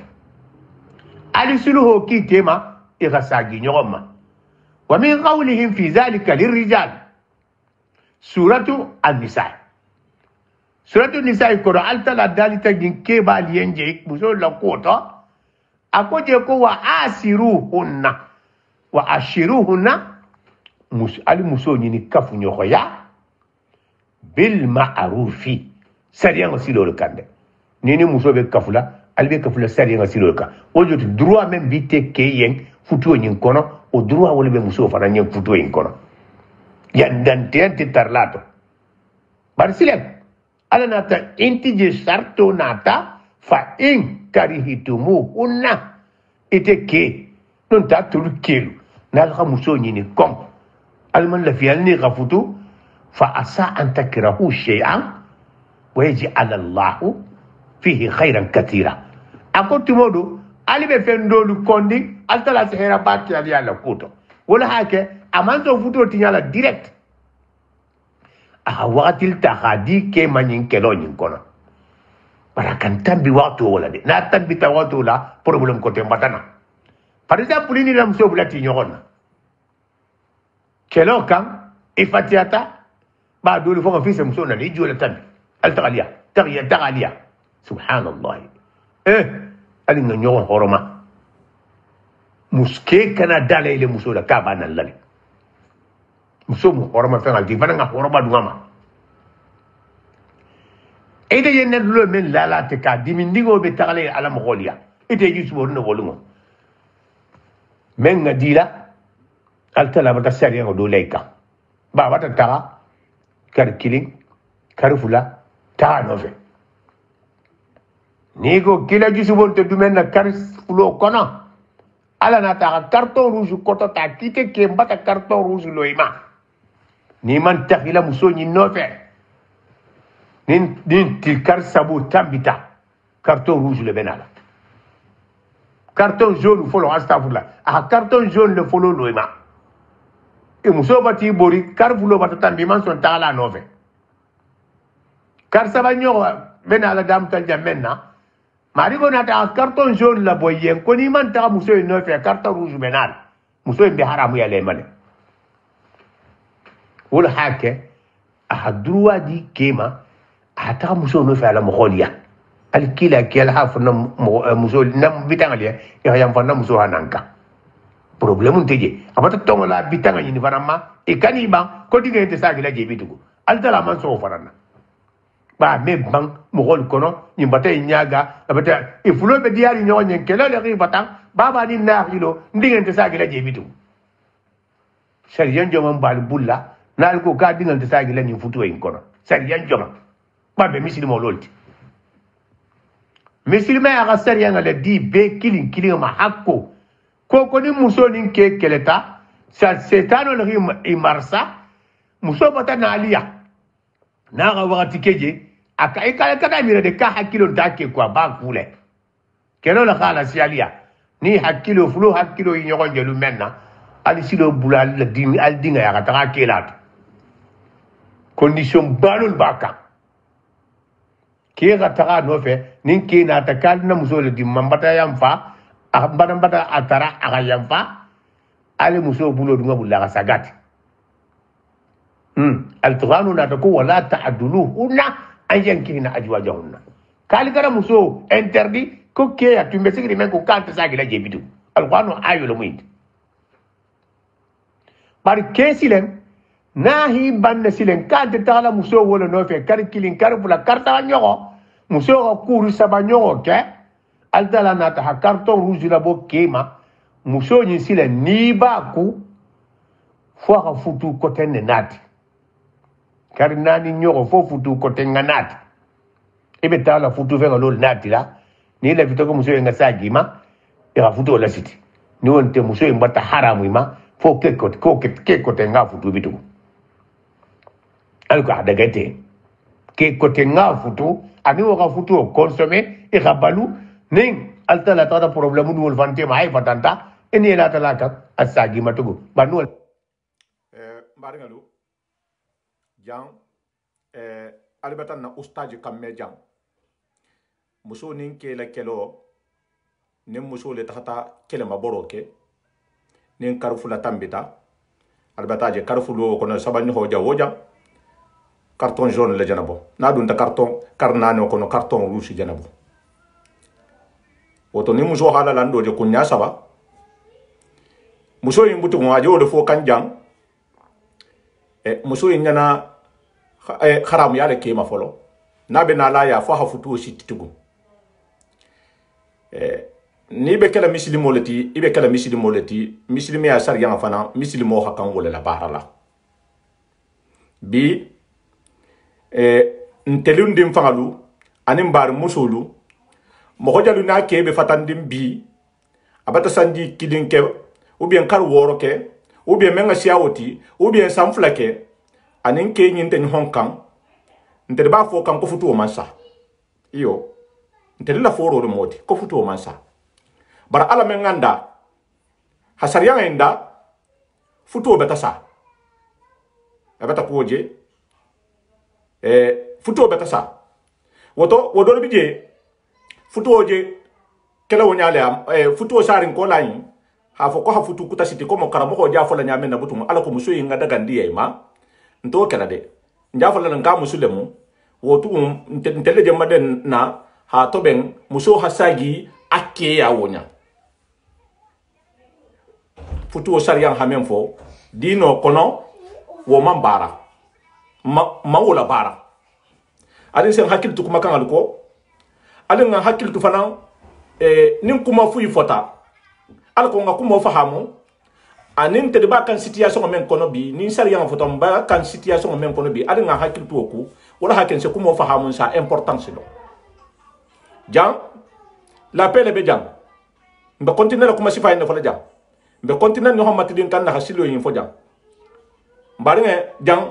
ali sulhu ki tema irasagi nyogo wa min qawlihim fi dhalika lirrijal suratu an-nisa suratu an-nisa ko alta la dalita ginke ba lienje muso la kota akoje ko wa asiruhunna wa ashiruhunna ali muso ni kafu nyoko ya bil ma'rufi sariya silo le kande ni muso be kafula ali be kafula sariya silo ka ojo droit même bité keyen futo nyin kono o droit wala be muso fana nyin futo yin kono yandante tarlato bar silek ala nata intije sarto nata fa in karihitumu unna ite ke non ta tulu kelu nal khamuso nyini kom alman la fi alni ghafutu fa asa an takrahu shay'an wa yaj'al Allah fihi khayran katira akotu modo alibe fendolu kondi altala sehera baki ali ala kuto wala hake amanzo futo tinyala direct aha waqtil takhadi ke manin kelo nyin kono barakan tambi waktu wala de na tambi ta waktu la problem ko tembatana par exemple ni lam so bulati nyogona kelo kam ifatiata ba dole fo fi sem so na ni jola tambi al tagaliya subhanallah ali nga nyogon horoma muske kana dalele muso da ka banan lale muso mu horoma fa ngal di bana nga horoma dungama ede yenne lo men lala te ka dimindigo be tagale ala mogolia ede jisu borno bolungo men nga dila altala mata sariya ngo do leika ba wata taga kar killing kar fula ta nove nigo kila jisu bonte dumen na kar fulo kono ala na ta carton rouge koto ta kite ke mbata carton rouge loima ni man takhila muso ni nove nin til kar sabu tambita carton rouge le benala carton jaune follow astafula carton jaune le follow loima e muso bati bori kar fulo bata tambi man son tala nove kar sabanyo benala dam tan jamenna marigo nata carton jaune la boyen ko ni man ta muso no fe carton rouge benal muso be haramu ya le mane wala hake ahadruwa di kema ata muso no fe ala moholia al kila kel hafna muso nam bitangalia ya yam fana muso hananka problème teje abata tongo la bitanga ni farama e kaniba ko digente sagila jebitugo altala man so farana ba me bang mogol kono ni bata nyaga bata e fulo be diari nyo nyen kele le ri bata baba ni na hilo ndingente sagila jebitu sariyan joma bal bulla nal ko ka dingante sagila ni futu en kono sariyan joma ba be misilimo lolti misilima ya sariyan le di be kilin ma hakko ko ni muso ni ke keleta sa setano le ri imarsa muso bata na aliya na ga wakati keje aka ikala kada mira de ka hakilo take kwa ba kule keno la khala sialia ni hakilo fulu hakilo yi nyogo jelu menna ali silo bulal la dimi al dinga ya ta kelat condition balul baka ke ga ta no fe nin ke na ta kal na musole di mambata yamfa mbata atara aga yamfa ali muso bulo dunga bulla ga sagati التغانو ناتكو ولا تعدلوهن أن ينكهن أزواجهن كالي كرا مسو انتردي كو كيا تمسك ريمن كو كانت ساكي لا جيبيتو القرآن آيو لمويد بار كيسيلن ناهي بان سيلن كانت تغلا مسو ولا نوفي كاري كيلين كاري بلا كارتا نيوغو مسو كوري سبا نيوغو كي التلا ناتها كارتون روزي لابو كيما مسو نسيلن نيباكو فوها فوتو كوتن ناتي kari nani nyogo fo futu kote nganati ibe tala futu venga lol nati la ni la vitoko muso nga sagima ya futu la siti ni wonte muso mbata haramu ima fo ke kote nga futu bitu alko daga te ke kote nga futu ani wo futu consommer e rabalu ning alta la tada problème du wol vante ma ay fatanta eni la tala ka asagima tugo banu mbaringalu jang alibatan na ustaji kamme jang muso nin kela kelo nin muso le tahata kele maboroke nin karfula tambita albataje karfulo kono sabani hoja woja carton jaune le janabo na dun ta carton karnane kono carton rouge janabo woto ni muso hala lando je kunya saba muso yimbutu mo ajo de fo kanjang muso nyana haram ya ke ma folo na be na la ya fo ha futu sititugo ni be kala mislimo leti ibe kala mislimo leti mislimi ya sar yang fana mislimo ha kan wala la barala bi ntelundim fangalu anim bar musulu mo ko jalu na ke be fatandim bi abata sanji kidinke ou bien kar woro ke ou bien menga siawoti ou bien samflake anin ke nyinte ni honkan ntere ba fo kan ko futu o mansa iyo ntere la foro de moti ko futu o mansa bar ala men nganda hasariya enda futu o betasa abata koje futu o betasa wodo bije futu oje kala wonyale am futu o sarin ko layin ha fo ko ha futu kuta siti ko mo karamo ko ja fo la nyame na butum ala ko muso yinga daga ndiye ma nto kala de njafa la nga musulemu wotu ntele je maden na ha to ben muso hasagi akke ya wonya futu o sariyan hamen fo dino kono wo mambara ma wala bara adin sen hakil tu kuma kan alko adin nga hakil tu fana nin kuma fu fota alko nga kuma fahamu anin te ba kan situation men kono bi nin sariyan fota ba kan situation men kono bi adin nga hakil tu ko wala hakin se kuma fahamu sa importance do jang la pele be jang mbe continuer kuma sifa ina fola jang mbe continuer no hamati din kan na hasilo yin fo jang mbaringe jang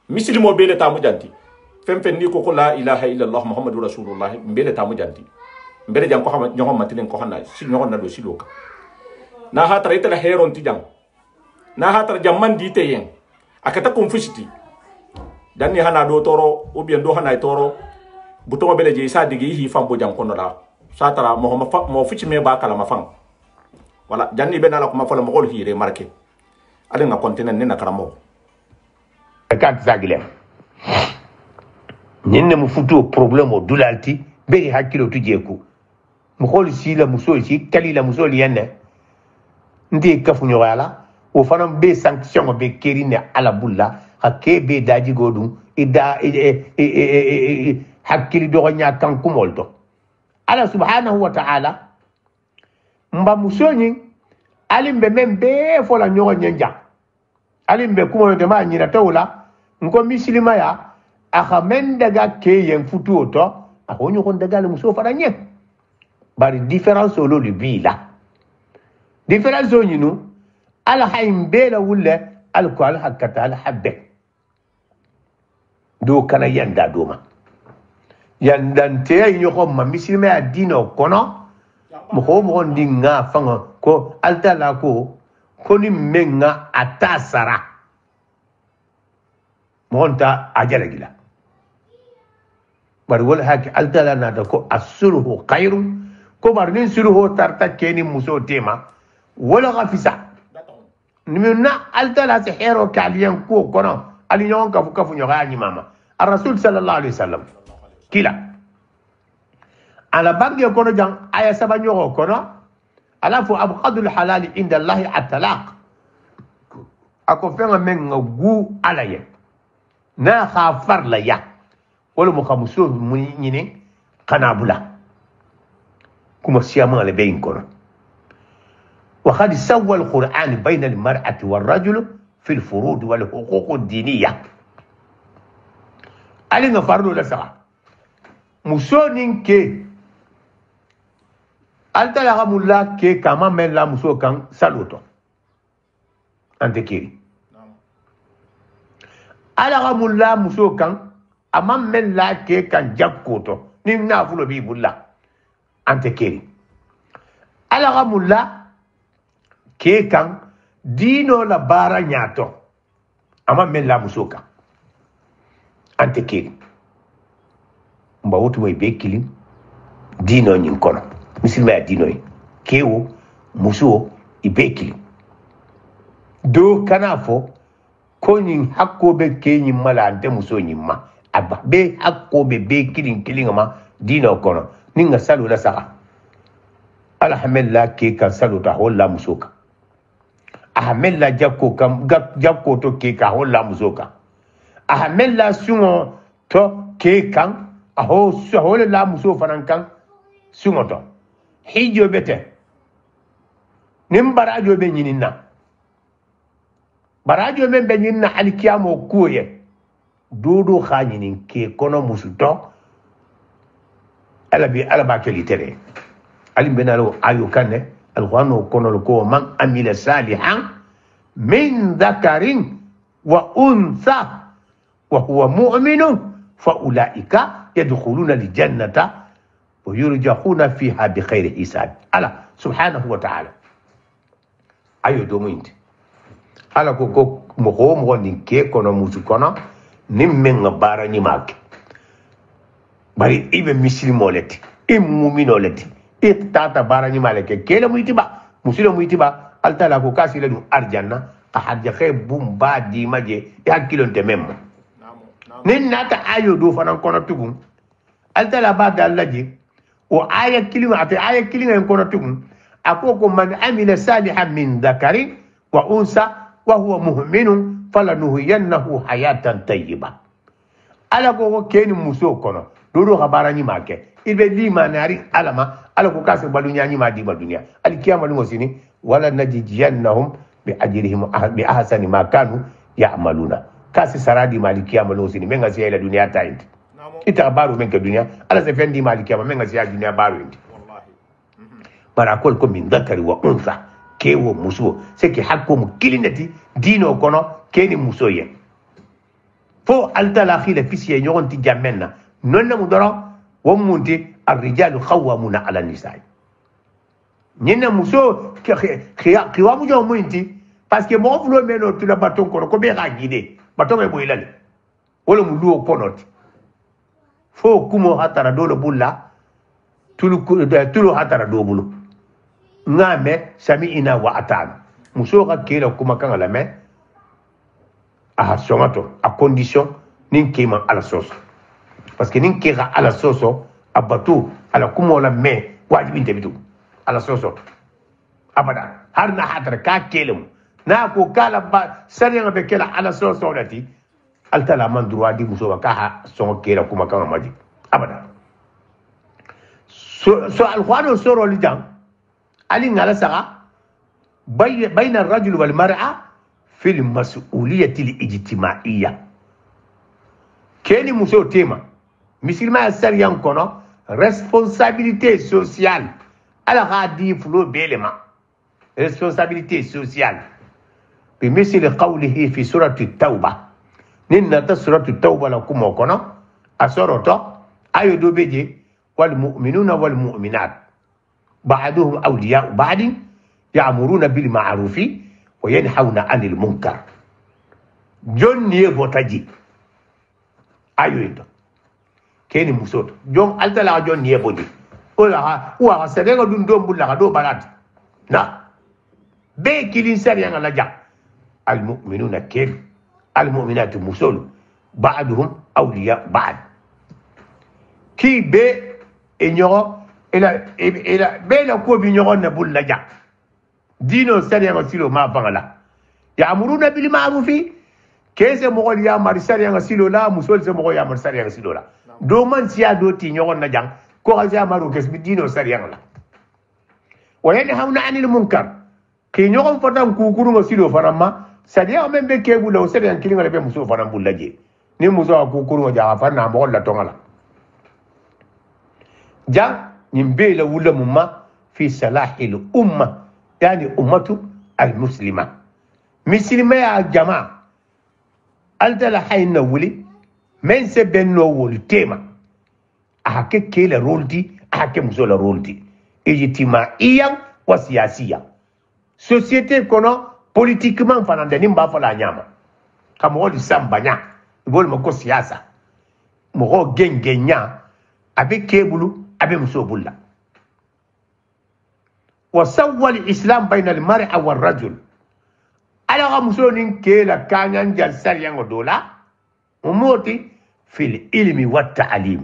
misilimo bele tamu janti femfen ni ko la ilaha illallah muhammadur rasulullah bele tamu janti mbele jang ko xam ñoo matinen ko xana si ñoo na do siloka na hatara itala heron ti jang na hatara jamman di te yen akata ko fusiti dan ni hana do toro ou bien do hana toro buto bele je sa digi hi fam bo jang kono la sa tara mo fuci me ba kala ma fam wala janni be na la ko ma fala mo hol hi re marqué ale nga continent ni na karamo kat zagile nyenne mu futu problème o dulalti be hakilo tujeku mu hol si la muso si kali la muso lienne ndi kafu nyowala o fanam be sanction be kerine ala bulla hakke be daji godum ida hakili do nya kan kumolto ala subhanahu wa ta'ala mba muso nyi alimbe membe fola nyogo nyenja alimbe kuma de ma nyina tawla nko mislima ya akhamen daga ke yen futu oto akonyo kon daga le muso fara nye bari difference olo le bila difference onyinu ala haimbe la wulle alko al hakata al habbe do kana yanda doma yandante ya nyoko ma misilme ya dino kono mo ko mo ndinga fanga ko altala ko ni menga atasara monta ajala gila bar wal haki altala na da ko asuluhu khairun ko bar nin suluhu tarta keni muso tema wala gafisa nimna altala se hero kaliyan ko kono ali nyon kafu kafu nyoga ni mama الرسول صلى الله عليه وسلم كلا على بانجي كونو جان آية سبا نيوغو كونو ألا فو أبغض الحلال عند الله الطلاق أكو فينا من غو على نا خافر ليا ولو مخمسون منينين قنابلا كما سياما لبين كونو وقد سوى القرآن بين المرأة والرجل في الفروض والحقوق الدينية ali nga farlo la saka muso ninke alta la mulla ke kama men la muso kan saluto ante kiri ala mulla muso kan ama men la ke kan jakkoto ni na fulo bi bulla ante kiri ala mulla ke kan dino la bara nyato ama men la muso kan ante kiri mba wotu moy be kilim dino nyin kono misilma ya dino yi kewo muso ibe kilim do kana fo ko nyin hakko be ke nyin mala ante muso nyin ma aba be hakko be kilin kilin ma dino kono ninga salu la saka alhamdulillah ke kan salu ta holla muso ka alhamdulillah jakko to ke ka holla muso ka ahamel la sungo to ke kan aho la muso fanan kan sungo to hijo bete nim barajo be nyinina barajo men be nyinna alkiyamo kuye dodo khanyinin ke kono musuto ala ba ke litere alim benalo ayo kanne alqur'ano kono ko man amila salihan min dhakarin wa untha وهو مؤمن فأولئك يدخلون الجنة ويرجعون فيها بخير حساب الله سبحانه وتعالى أيو دومينت الله كوكو مخوم غنين كي كونا موسو كونا نمين غبارا نماك bari ibe muslimo leti mu'mino leti tata bara nmaaleke kele muitiba musilo muitiba altala ko kasile dum arjanna ahadja khay bum ba di maje ya kilonte memmo nin nata ayo do fanan kono tugun altala ba dalaji o aya kilima ate aya kilima en kono tugun akoko man amila salihan min dhakarin wa unsa wa huwa mu'minun falanuhyiyannahu hayatan tayyiba ala ko keni muso kono dodo habara ni make ibe lima nari alama ala ko kaso balunya ni ma di balunya al kiyama lu mosini wala najijannahum bi ajrihim bi ahsani ma kanu ya'maluna kasi saradi malikia malosini menga siya ila dunia taindi ita baru menga dunia ala se fendi malikia menga siya dunia baru indi wallahi para kol ko min dhakari wa untha kewo muso seki hakko mu kilinati dino kono keni muso ye fo alta la khila fisiye nyogonti jamenna nonna mudoro wo munti الرجال قوامون على النساء نينا muso khiwa mu jo munti parce que mo flo meno tula baton kono ko be ga gide batonga boylale wala mu luo ponoti fo kumo hatara dolo bulla tulu hatara do bulu ngame sami ina wa atana muso ga kera kuma kan ala me a somato a condition nin kema ala soso parce que nin kera ala soso abatu ala kumo la me wajibi tebitu ala soso abada har na hatara ka kelemu na ko kala ba sariya be kala ala soso lati altala man droit di muso ka ha son kera kuma kan maji abada so alquran soro lijan ali ngala saka بين الرجل والمرأة في المسؤولية الاجتماعية كيني مسو تيما مثل ما يسر ينكونا responsabilité sociale على غادي فلو بيلما responsabilité sociale بمثل قوله في سورة التوبة نينا سورة التوبة لكم وكونا أسورة ayo do beje wal mu'minuna wal mu'minat ba'duhum awliya'u ba'd ya'muruna bil ma'ruf wa yanhauna 'anil munkar jon ni botaji ayo ito keni musoto jon altala jon ni bodi ola wa sadega dun do bulla do balat na be kilin sari yang la ja al mu'minuna ken al mu'minatu musul ba'duhum awliya ba'd ki be enyoro ila be la ko bi nyoro na bulla ja dino sari yang silo ma bangala ya'muruna bil ma'rufi kese mo ya mar sari yang silo la musul se mo ya mar sari yang silo la do man siya do ti nyoro na jang ko ga maru kes bi dino sari yang la wa yanhauna 'anil munkar ki ñogon fatan kukuru ngo silo fanama sadiya men be kebu law sadiya kilinga le be muso fanam bullaje ni muso kukuru ngo jaga fanna mo la tongala ja nimbe la wula mumma fi salahil umma yani ummatu al muslima muslima ya jama altala hayna wuli men se benno wol tema ake kele roldi ake muso la roldi ijtimaiyan wa siyasiyan société kono politiquement fanande nimba fala nyama kamo di sambanya bol mako siyasa mo gengenya abe kebulu abe musobulla wa sawwa al-islam bayna al-mar'a wal-rajul ala musonin kela kanyan jalsar yango dola umoti fil ilmi wat ta'lim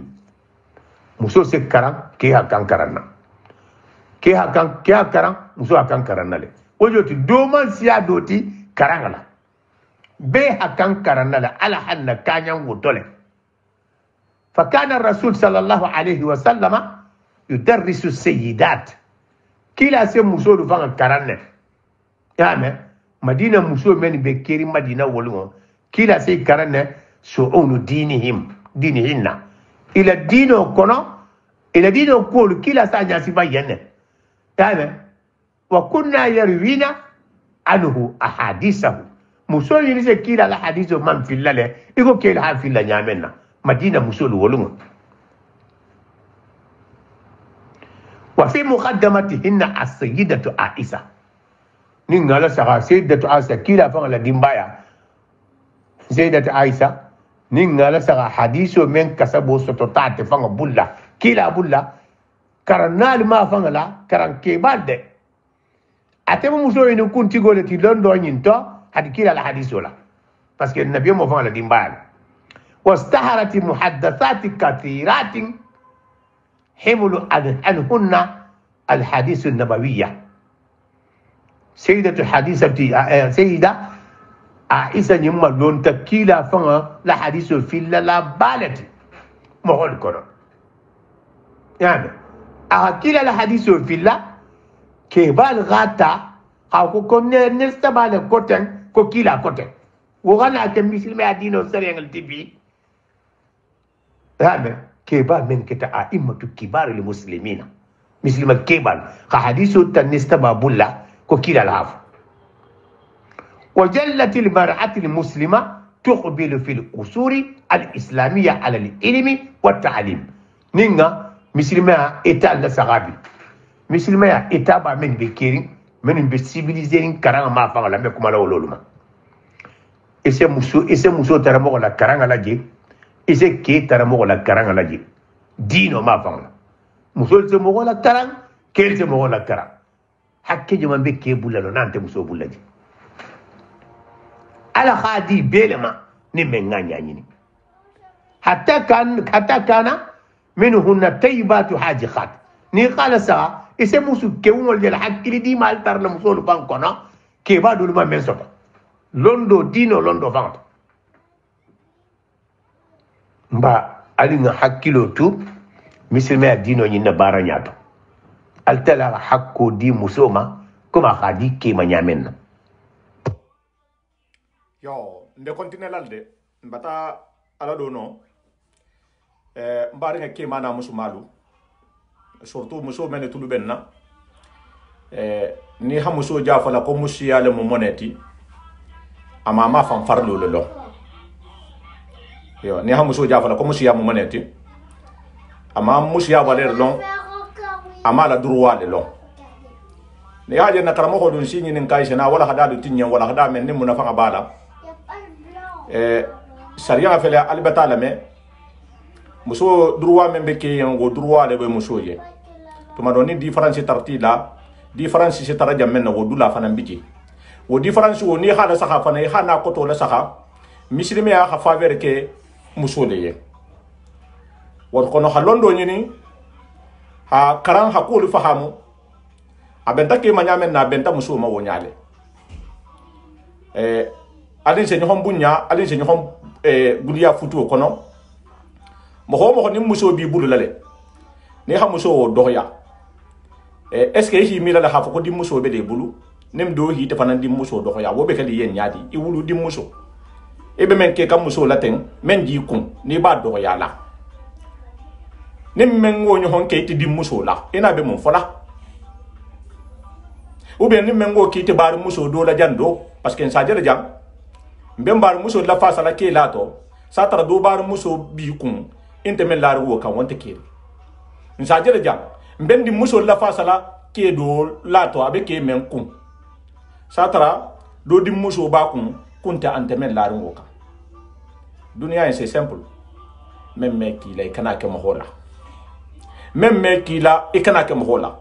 muso se karan ke hakan karanna ke hakan muso hakan karanna le wajoti doman siya doti karangala be hakan karanala ala hanna kanyan wutole fakana rasul sallallahu alaihi wasallam yudarrisu sayyidat kila se muso du fanga karanne yame madina muso men be keri madina wolungo kila se karanne su'unu dinihinna ila dino kono ila dino ko kila sa nyasi bayenne yame وكنا يروينا عنه أحاديثه مسول ينسى كيلا الحديث من في الله يقول كيلا في الله نعمنا مدينة مسول ولون وفي مقدمتهن السيدة عائشة نينغالا سغا سيدة عائشة كيلا فان ديمبايا سيدة عائشة نينغالا سغا حديث من كسبو ستوتات فان بولا كيلا بولا كرنال ما فان لا كرن كيبال atema muso ene kunti gole ti londo nyinto hadi kila la hadiso la parce que nabiy mo fa la dimbal wastaharat muhaddathat kathirat himlu anhunna alhadith an-nabawiyya sayyidatu hadithati sayyida aisha nyimma lon takila fa la hadiso fil la balati mo hol kono yani akila la hadiso fil la kebal gata ako konne nesta bale koten ko kila koten wo gana ke muslimi adino sarengal tibi hame kebal men kita a'immatu kibar lil muslimina muslima kebal ka hadisu tan nesta babulla ko kila laf وجلت المرأة المسلمة تقبل في الأصول الإسلامية على العلم والتعليم نينغا مسلمة إتال سغابي مسلمة إتابع من بكيرين من بسيبيليزين كران ما فعل لم يكن له لولما إسه مسو ترى مغلا كران على جي إسه كي ترى مغلا كران على جي دينو ما فعل مسو تمغلا كران كيل تمغلا كران حكي جمان بكي بولا لو نانت مسو بولا جي على خادي بيلما نمن غانياني حتى كان منهن طيبات حاجخات ni qala sa ise musu kewol del hakili di mal tar la musolu bankona ke ba dul ma men soto londo dino londo vanta mba ali nga hakilo tu misilme dino ni na baranyato altala hakko di musoma kuma khadi ke manyamen yo nde continue lalde mbata ala do no mbari nga ke mana musumalu surtout muso men tulu benna ni ha muso jafala ko musiya le mo moneti ama ma fam farlo lo yo ni ha muso jafala ko musiya mo moneti ama musia valer long ama la droit le long ne ya je na karamo ko dun sinyi nin kai sena wala hada du tinyen wala hada men ni munafa bala sariya fele albata la me muso droit men be ke yan go droit le be muso ye to ma doni difference tarti la difference c'est tara jamen na go dula fana biki wo difference wo ni hada saka fana ha na ko to la saka mislimi ya ha faveur ke muso le ye wo kono halondo nyini ha karan ha ko lu fahamu abenta ke manyamen na benta muso ma wo nyale alin se nyhom bunya alin se nyhom guliya futu kono mo ni muso bi bulu lale ni ha muso doya est-ce que hi mila la ha ko di muso be de bulu nem do hi te fanan di muso doya wo be kali yen nyadi i wulu di muso e be men ke kam muso laten men di kun ni ba doya la nem men wo nyo hon ke ti di muso la ina be mun fola ou bien ni men go ki te bar muso do la jando parce que ça jere jam mbem bar muso la fa sala ke la to sa tara do bar muso bi kun inte men la wo kan wonte ke ça jere jam mbem di muso la fa sala ke do la to abe ke men kun sa tara do di muso ba kun kunta ante men la wo kan dunia c'est simple même mec qui la kana ke mo hola même mec qui la e kana ke mo hola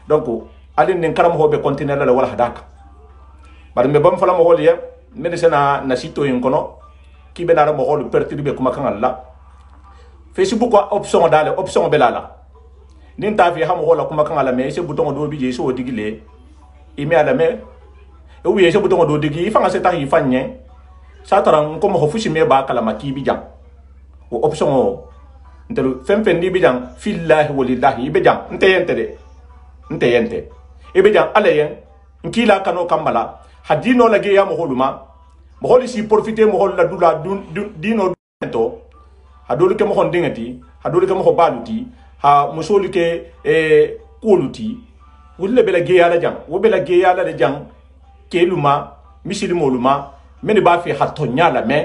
donc alin nin karam hobe continuer la wala hadaka bar me bam fala mo holiye medicina na sito yin kono ki be na mo hol perturber kuma kan Allah Facebook option dale option belala nin ta fi ham hola kuma kan Allah me se bouton do bi je so digile imi ala me e wi se bouton do digi fa nga se ta yi fanye sa taran ko mo fushi me ba kala maki bi jam o option o ntelu femfen ni bi jam fillahi walillahi be jam nte yente ebe jang alayen nkila kano kambala hadino lage ya moholuma moholi si profiter mohol la dula dino to hadolu ke mohon dingati hadolu ke moho baluti ha musoli ke kuluti wulle bela ge yala jang wo bela ge yala de jang keluma misilimo luma meni ba fi hatonya la me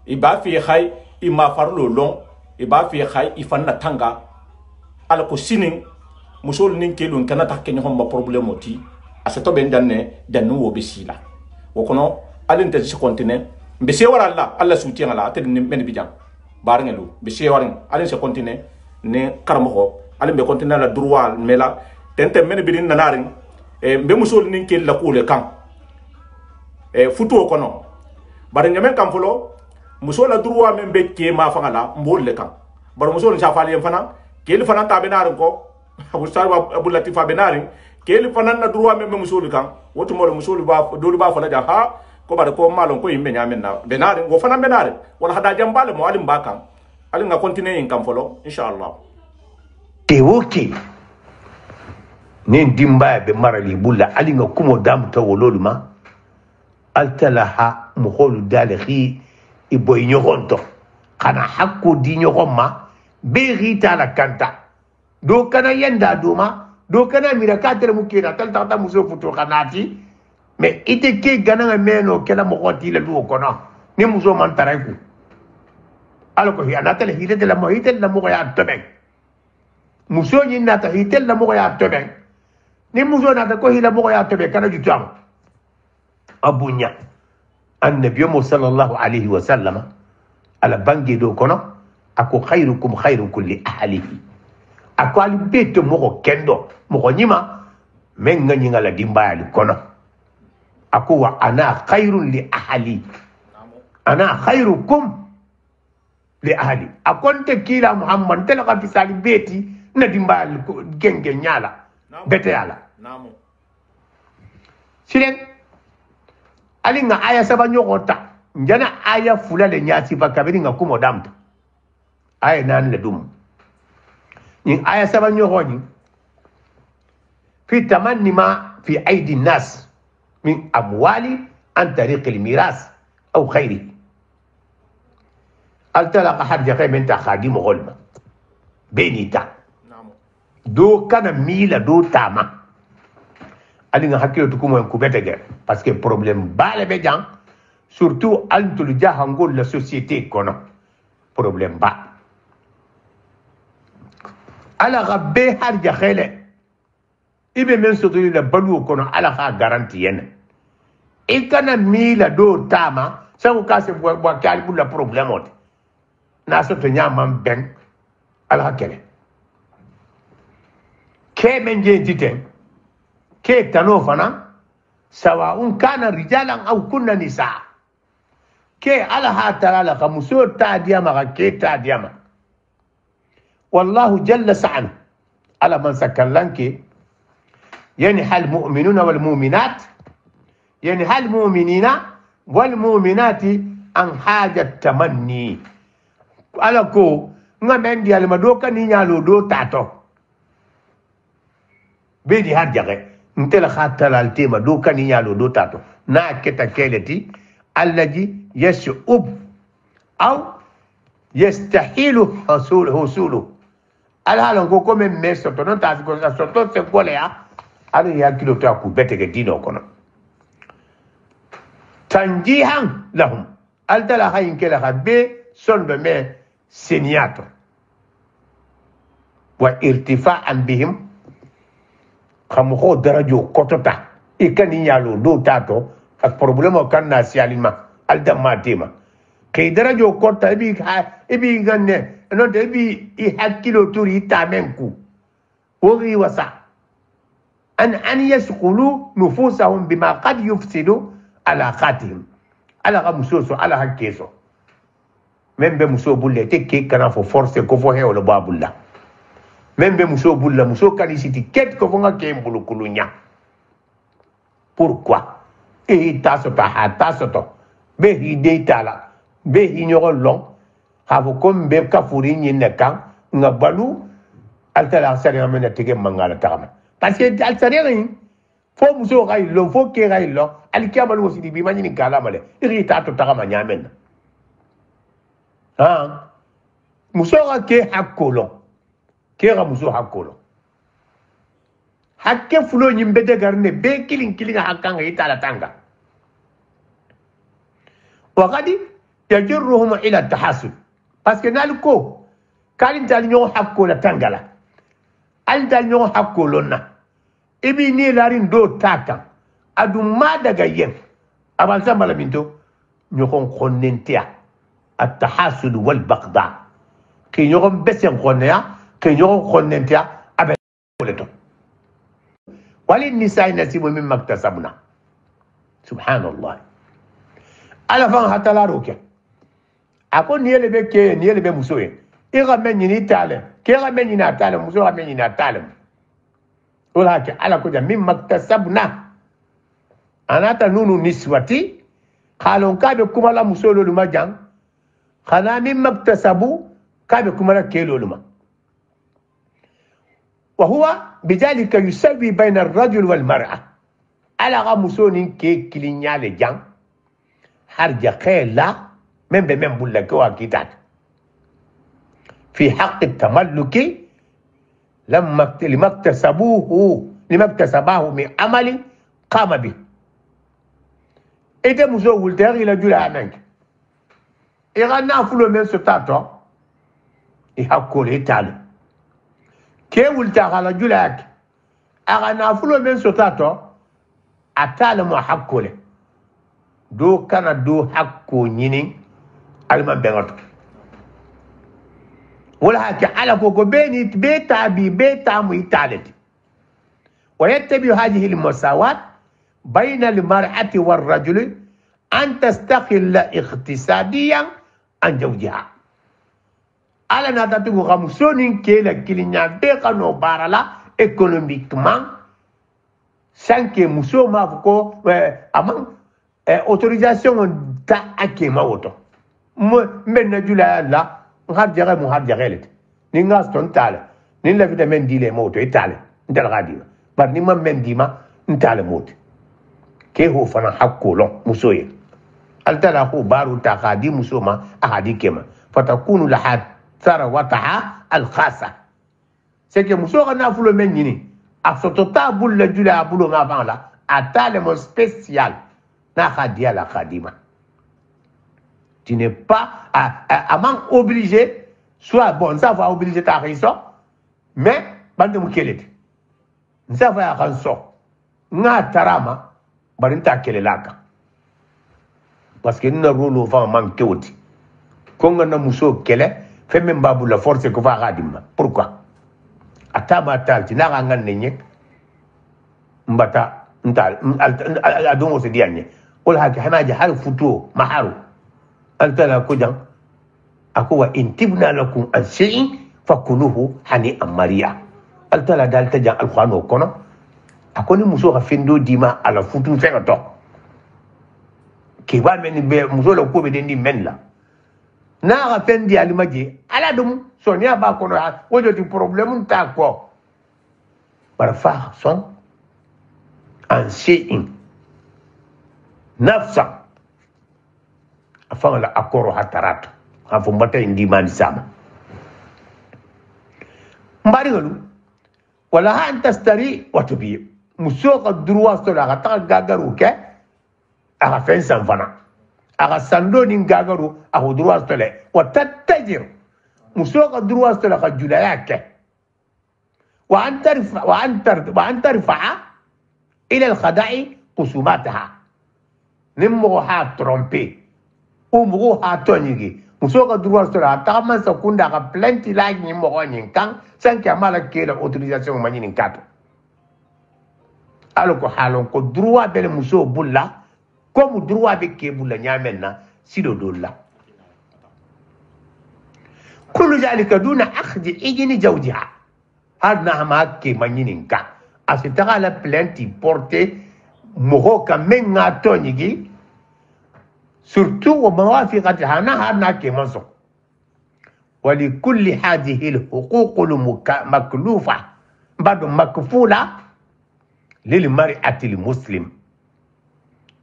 e ba fi hay i ma farlo long e ba fi hay i fanna tanga ala ko sinin musol nin kelun kana ta kenyo homba problème oti aseto ben danne wo besila wo kono alin te se continue be se wara alla suti ngala te ni men bijam bar ngelu be se warin alin se continue ne karmo ko alin be continue la droit mela tente men bidin nanarin be musol nin kel la kule kan futu kono bar nyamen kan folo musol la droit men be ke ma fangala mbol le kan bar musol sa fali fana kel fana tabenar ko Abu Sarwa Abu Latifa Benari keli fanan na droit même musulu kan wotu mo musulu ba dolu ba fala ja ha ko ba ko malon ko yimbe nyamen na Benari go fanan Benari wala hada jambale mo alim bakan alin nga continue in kan folo inshallah te woki nen dimba be marali bulla alin nga kumo dam to wololuma altalaha muholu dalhi iboy nyogonto kana hakku di nyogoma be rita la kanta do kana yenda duma do kana mira katere mukira tal ta muso futo kanati mais ite ke gananga meno kala mo goti la do kono ni muso man taraku alko hi anata le hide de la mo hide la mo ya tobe muso ni nata hide la mo ya tobe ni muso nata ko hi la mo ya tobe kana jutam abunya annabi sallallahu alaihi wasallam ala bangi do kono ako khairukum khairukum li ahlihi ako ali beto moko kendo moko nyima men nga nyinga la dimba ali kono ako wa ana khairun li ahli ana khairukum li ahli akonte kila muhammad tela ka fisali beti na dimba ali genge nyala bete yala namo silen ali nga aya saba nyogota njana aya fulale nyasi bakabiri nga kumo damta aya nan le dum in aya saba nyogoni في تمني ما في أيدي الناس من أموال عن طريق الميراث أو غيره. التلقى حرجة خير من تخادم غلمة بينيتا دو كان ميلا دو تاما ألينا حكيو تكومو ينكو بيتغير parce que problème بالي بيجان surtout أنتو لجا هنقول la société كونو problème با ala rabbe har ja khele ibe men soto la balu kono ala ha garanti yen ikana mila do tama sango kase bo kali bu la problème ot na soto nyama ben ala kele ke men je titen ke tano fana سواء كان رجالا أو كنا نساء كي على هاتلا لك مسور تاديما كي تاديما والله جل سعنه على من سكن لنك ينحى المؤمنون والمؤمنات ينحى المؤمنين والمؤمنات عن حاجة التمني على كو نمن دي المدوكا نيالو دو تاتو بيدي هاد ntela khatala altima do kani yalo do tato na keta keleti allaji yashub aw yastahilu husulu ala ko comme meso to non ta ko sa soto se kolea ali ya kilo ta ku betege dino kono tanjihan lahum aldala hayin kela habbe son be me seniato wa irtifa'an bihim خمخو درجو كوتوتا إكاني يالو دو تاتو البروبلم كان ناسياليما الدم ماتيما كي درجو كوتا إبي غنى نو تبي يحكيلو توري تامنكو وغي وسع أن يسقلوا نفوسهم بما قد يفسدوا علاقاتهم على غمسوسو على هكيسو من بمسو بولي تكي كنا فو فورسي كفو هيو لبابولا même muso bulla muso kanisiti ket ko fonga ke mbulu kulunya pourquoi e tasoto ha tasoto be hi de tala be hi nyoro long ha fo kom be ka furi nyi ne kan nga balu altala sari amena tege mangala tama parce que al sari rin fo muso ga illo fo ke ga illo al kiamal wosi di bi mani kala male iri tato tama nyamen ha muso ga ke hakolo kera muso hakolo hakke fulo nyimbe de garne be kilin hakanga itala tanga waqadi yajruhum ila tahasud parce que nalko kalin dal nyo hakko tangala al dal nyo hakko na ibi ni larin do taka adu ma daga yen abal sambala minto nyo kon khonnentia at tahasud wal bagda ki nyo kon besen khonnya كينيو خوننتيا ابي ولتو وللنساء نصيب مما اكتسبنا سبحان الله على فان حتى لا روكي اكو نيلي بكي نيلي بمسوين ايغا مني ني تعلم كيغا مني نا تعلم مسوغا مني نا تعلم ولكن على كوجا مما اكتسبنا انا تنونو نسوتي قالون كابي كوما لا مسولو لما جان خنا مما اكتسبوا كابي كوما لا كيلو لما وهو بذلك يسوي بين الرجل والمرأة على غمسون كي كلينيا لجان حرج خيلا من بمن بولك واكيدات في حق التملك لما اكتسبوه من عمل قام به إذا مسو ولتر إلى جل منك إذا نافلو من ستاتو يحكول إتالي كي ولتا على جلاك أغا فلو من سوتاتو أتال ما حقو له دو كان دو حقو نينين المن بغرتو ولا هكي على كوكو بيني بيتا ميتالتي ويتبع هذه المساواة بين المرأة والرجل أن تستقل اقتصاديا عن زوجها ala na tatu ramsonin ke la kilinya be kano barala économiquement sans que muso ma ko amang autorisation ta akema woto men na jula la ngad jare let ni ngas ton tala ni la vida men dile moto itale ndal radio bar ni man men dima ntale moto ke ho fana hakko lon muso ye altala ko baru ta khadi muso ma ahadi kema fatakunu lahat ثروتها الخاصة سيكي مسوغا نافلو من يني أفسطو تابول لجولة أبولو غافان لا أتالمو سبيسيال ناخا ديالا خادمة tu n'es pas à obligé soit bon ça va obliger ta raison mais bande mu kelete nsafa ya kan so nga tarama barinta kelelaka parce que na rolo fa man kewti ko nga na muso kele fe men babu la force ko fa gadimma pourquoi atama talti na nga nganne nyek mbata ntal adongo se dianye wala haki hamaji har futo maharu altala ko jang ako wa intibna lakum an shay'in fakuluhu hani amaria altala dalta jang alqur'ano kono akoni muso ka fendo dima ala futu fenga to ke ba men be muso la ko be dendi men la na ka fendi alimaje ala dum sonia ba kono ha wojo ti problème ta ko par fa son an shay'in nafsa afanga la akoro hataratu hafu mbata indi mani sama mbari galu wala ha antastari watubi musoka droit so la ta gagaru ke aga fen sanfana aga sando ni gagaru aga droit so le watatajir musoka droit so la jula yake wa antarfa ila al-khada'i qusumataha nimmo ha tromper umro ha tonigi musoka droit so la ta man sakunda ga plenty la ni mo nyin kan san ke mala ke la autorisation ma nyin kato aloko halon ko droit bele muso bulla comme droit be ke bulla nyamenna sido dolla kullu zalika duna akhdhi ijni zawjiha hadna ma ke manyinin ka asitaka la plainte portée moho ka menga tonyigi surtout wa mawafiqatiha na hadna ke manso ولكل هذه الحقوق المكلوفة بعد مكفولة للمرأة المسلم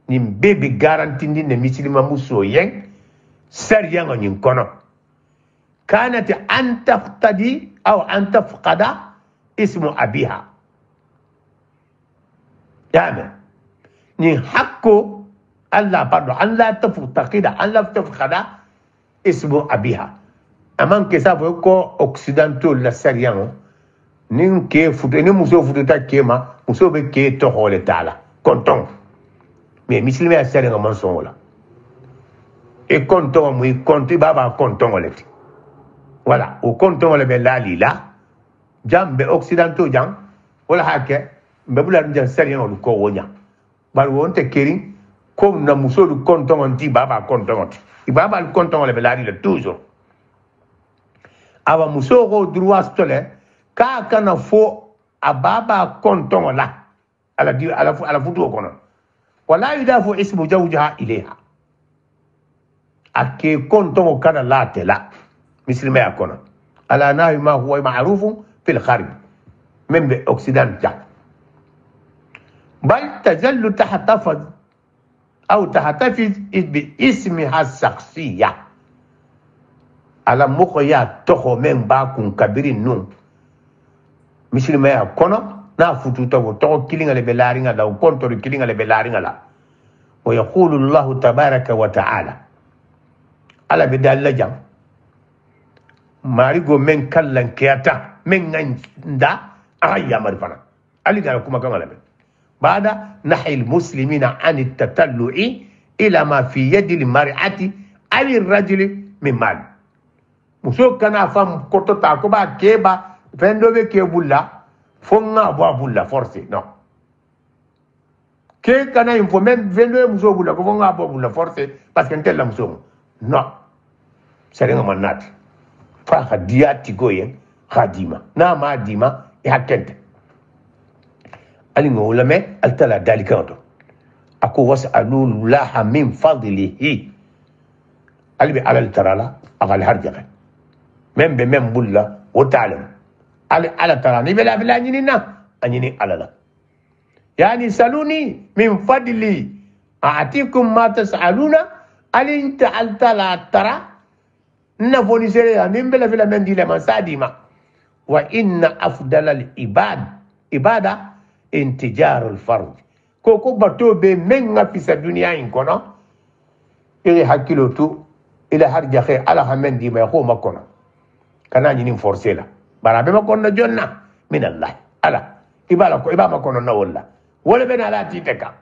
نيم بيبي غارانتي ني مسلمة مسوين سريان نكونو كانت أن تفتدي أو أن تفقد اسم أبيها يعني ني حقو الله برضو أن لا تفتقد أن لا تفقد اسم أبيها aman ke sa fo ko occidentaux la sariyan nin ke futu ni muso futu ta kema muso be ke to hole tala konton mais musulman a sariyan man son wala e konton mu konti baba konton wala ti voilà o konton wala be lali la jambe occidentaux jang wala hakke be bula njan sariyan lu ko wonya bar wonte kerin ko na muso lu konton on ti baba konton on ti baba lu konton wala be lali la toujours aba muso ko droit stole ka kana fo ababa konton la ala futu kono wala yudafu ismu zawjaha ilayha ake konton kana la tela muslima ya kono ala nahi ma huwa ma'ruf fil kharib min bi occident ja bal tazallu tahtafaz aw tahtafiz bi ismiha as-shakhsiyya ala moko ya toho men ba kun kabirin nun misilima ya kono na fututa wo toho kilinga le belaringa la konto kilinga le belaringa la wa yaqulu Allah tabaraka wa ta'ala ala bidalla jam marigo men kallan kiyata men nganda ayya marfana ali gara kuma kamala be bada nahil muslimina an at-tatallu'i ila ma fi yadi al-mar'ati aw ar-rajuli min mal muso kana fam koto ta ko ba keba fendo be ke bulla fonga bo bulla force non ke kana info même fendo muso bulla ko fonga bo bulla force parce que ntel la muso non serenga manat fa khadiyati goyen khadima na ma dima e hakente ali ngolame altala dalika to ako wasalu laha min fadlihi albi alal tarala agal harjaga même be même bulla o talam ala tara ni bela bela ni na anyini alala yani saluni min fadli a'tikum ma tas'aluna alinta altala tara na fonisere ya min bela bela men dile man sadima wa inna afdal al ibada intijar al fard ko bato be men ngafi sa dunya in kono iri hakilotu ila harja khe ala hamendi ma ko makono kana nyini forcé la barabe ma kono jonna min Allah ala ibala ko ibama kono na walla wala ben ala titeka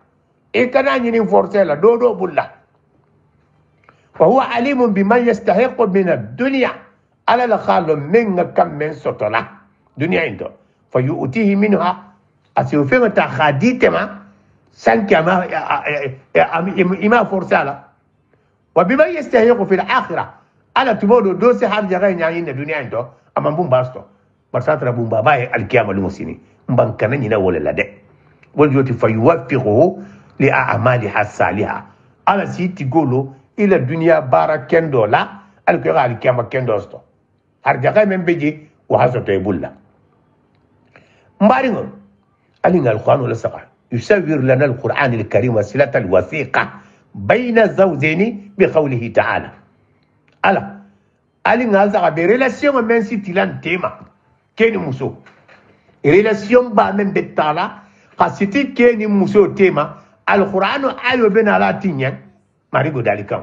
e kana nyini forcer la do bulla wa huwa alimun biman yastahiqu min ad-dunya ala la khalu min kam min sotola dunya indo fayutihi minha asiufema ta khaditema sankama ima forcer وبما يستحق في الآخرة على تبودو دوسي حرجة غير نعين الدنيا عنده أما مبون باستو برسات ربون باباي الكيامة المسيني مبان كان ينا ولا لدي والجوتي فيوفقه لأعمالها الصالحة على سيتي قولو إلى الدنيا بارا كندو لا الكيامة كندو استو حرجة غير من بيجي وحسو تيبول لا مبارنون ألين القرآن ولا سقع يسوير لنا القرآن الكريم وسيلة الوثيقة بين الزوجين بقوله تعالى ألا ألي نازع بريلاسيون من سيتيلان تيما كيني موسو ريلاسيون با من بتالا خاصتي كيني موسو تيما القرآن آيو بين على تينيان ماريغو دالكم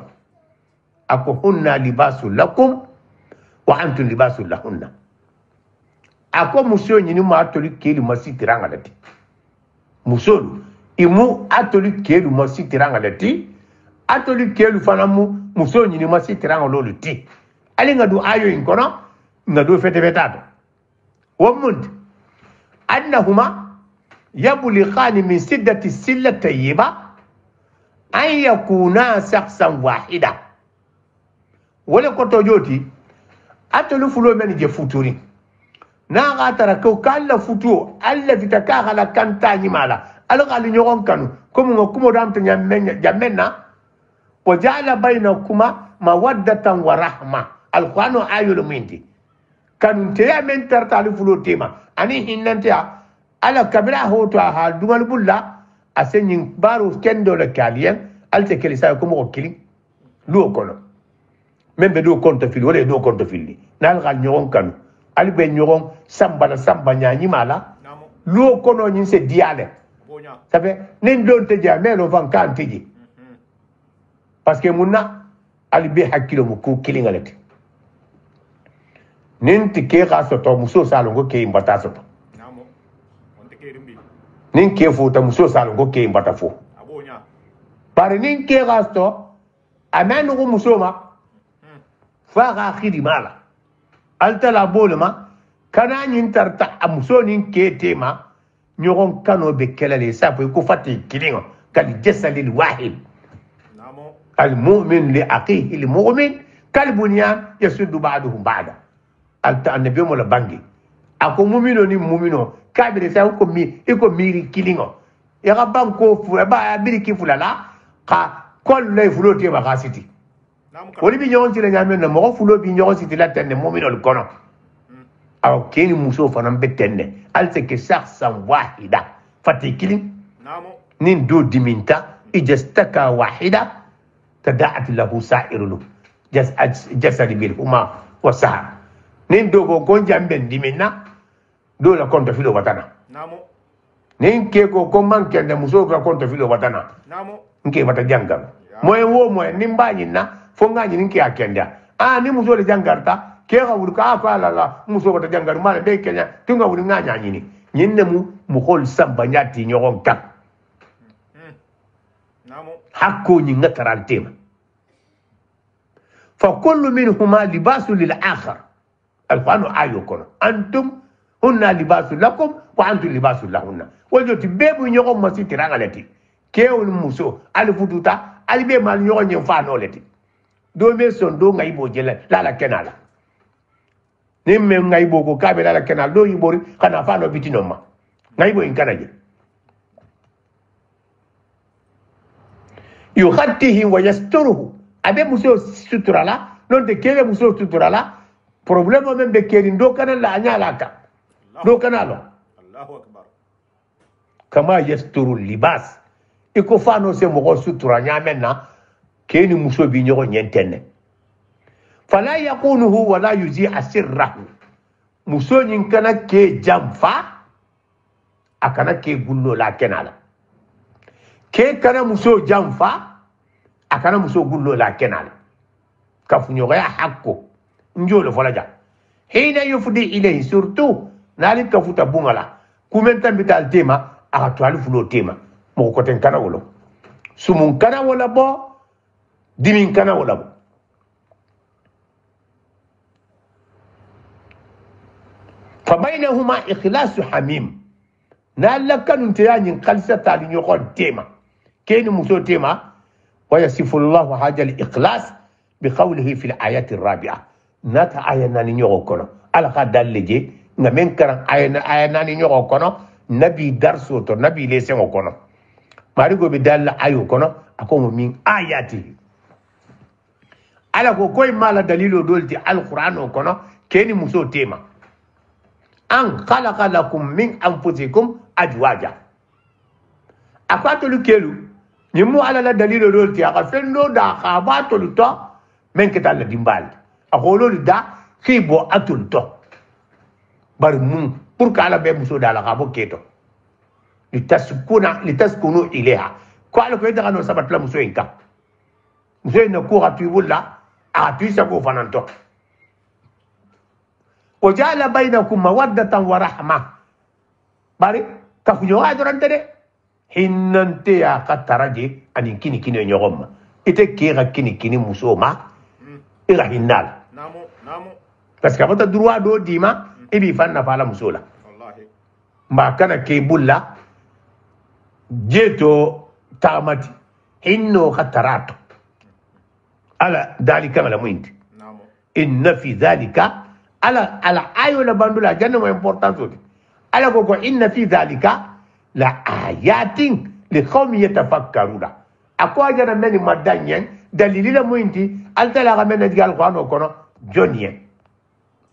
أكو هن لباس لكم وأنتم لباس لهن أكو موسو يني ما أتولي كيلي ما سيتيران على تي موسو imu atoli kelu ma sitiranga lati atoli kelu fanamu muso nyini ma sitiranga lolu ti ali ngadu ayo inkono ngadu fete betato wamund annahuma yabuliqan min siddati silla tayyiba an yakuna shakhsan wahida wala ko to joti atoli fulo men je futuri na ga tara ko kala futu alla vitaka kala kanta nyimala alors ali ñogon kanu comme ngo kumo dam to jamena wa ja'ala bainakuma mawaddatan wa rahma alqur'anu ayul minti kanu te men tartali fulo tema ani hinnante ala kabira hoto ha dungal bulla asenyin baro kendo le kalien alte kelisa ko mo kili lu kono membe do konto fili wala do konto fili nal gal ñogon kanu ali be ñogon samba nyaani mala lu kono ñin se diale ça fait nin don te jamelo van kan tiji parce que munna ali be hakilo mu ko kilingalati nin ti ke ga soto muso salo go ke imbata soto namo on te ke rimbi nin ke fo ta muso salo go ke imbata fo abonya pare nin ke ga sto amanu go muso ma fa ga khidi mala alta la bolma kana nin tarta muso nin ke tema نيرون كانوا بكلالي سافو يكون فاتي كيلينغ قال جسد الواحد المؤمن لأخيه المؤمن كالبنيان يسد بعضهم بعضا النبي مولا بانجي أكو مؤمنو ني مؤمنو كابر سافو يكو ميري كيلينغ يغا بانكو فو با بيري كي فلالا كا كل لا فلوتي ما غاسيتي ولي بي نيون سي لا نيامن مو فلو بي نيون سي لا تن مؤمنو الكونو أو كيني موسو فنان بتنة ألتك شخصا واحدة فتيكلين نين دو ديمينتا إجستكا واحدة تداعت له سائر له جسد بالهما والسهر نين دو كون جنبن ديمينا دو لا كونت فيلو وطنا نين كيكو كون مان كان موسو لا كونت فيلو وطنا نكي وطا جانغام موي وو موي نيمباني نا فونغاني نكي أكيندا ني موسو لي جانغارتا kega wuri ka fa la muso bata jangar mala be kenya tunga wuri nganya nyini nyinne mu khol samba nyati nyogon kan namo hakko nyi ngataral tema fa kullu minhuma libasu lil akhar alqur'anu ayukum antum hunna libasu lakum wa antum libasu lahunna wajoti bebu nyogon masitiranga leti kewul muso alifututa alibe mal nyogon nyen fa no leti do me son do ngai bo jela la kenala nimme ngai boko kabe la kenal do yibori kana fa no bitino ma ngai bo inkana je yukhatihi wa yasturuhu abe muso suturala non de kele muso suturala problème men be keri do kana la anyala ka do kana lo Allahu akbar kama yasturu libas iko fa no se mo sutura nyamenna keni muso bi nyogo nyentenne فلا يقوله ولا يزيع سره مسونين كان كي جنفا أكنا كي قلو لا كنالا كي كان مسو جنفا أكنا مسو قلو لا كنالا كفنيو غيا حقو نجول فلاجا hina yufdi ilayhi surtout nali kafuta bungala kumenta bital tema akatwali fulo tema mo ko ten kana wolo sumun kana wala bo dimin kana wala bo fa bainahuma ikhlasu hamim nalakan tiyanin qalsata li nyokon tema keni muso tema ويصف الله هذا الإخلاص بقوله في الآيات الرابعة نتا آية ناني نيوغو كونو على خدال لجي نمين كران آية ناني نيوغو كونو نبي درسو تو نبي ليسنو كونو ماريغو بدال آيو كونو أكو من آياته على كوي مالا دليل دولتي القرآن كونو كيني مسو تيما أن خلق لكم من أنفسكم أجواجا أفاتو لكيلو نمو على لا دليل دولتي أغفلو دا خاباتو لتو من كتال ديمبال أقولوا دا خيبو أتول تو برمون برك على بيب مسو دا لغابو كيتو لتسكنوا إليها كوالو كيتا غانو سبت لا مسو إنكا مسو إنكو غطيب الله أغطي سكو فنانتو وجعل بينكم مودة ورحمة باري كفنيو غادر أنت دي hinante ya kataraje ani kini nyogoma ite kira kini musoma ira hinnal namo parce que abata droit do dima ibi fanna fala musola wallahi ma kana ke bulla jeto tamati hinno katarato ala dalika mala muindi namo inna fi dhalika ala ayo la bandula janna mo importance ala ko inna fi dhalika la ayatin li qawmi yatafakkaruna akwa jana meni madanyen dalili la muinti altala ga mena digal qano kono jonien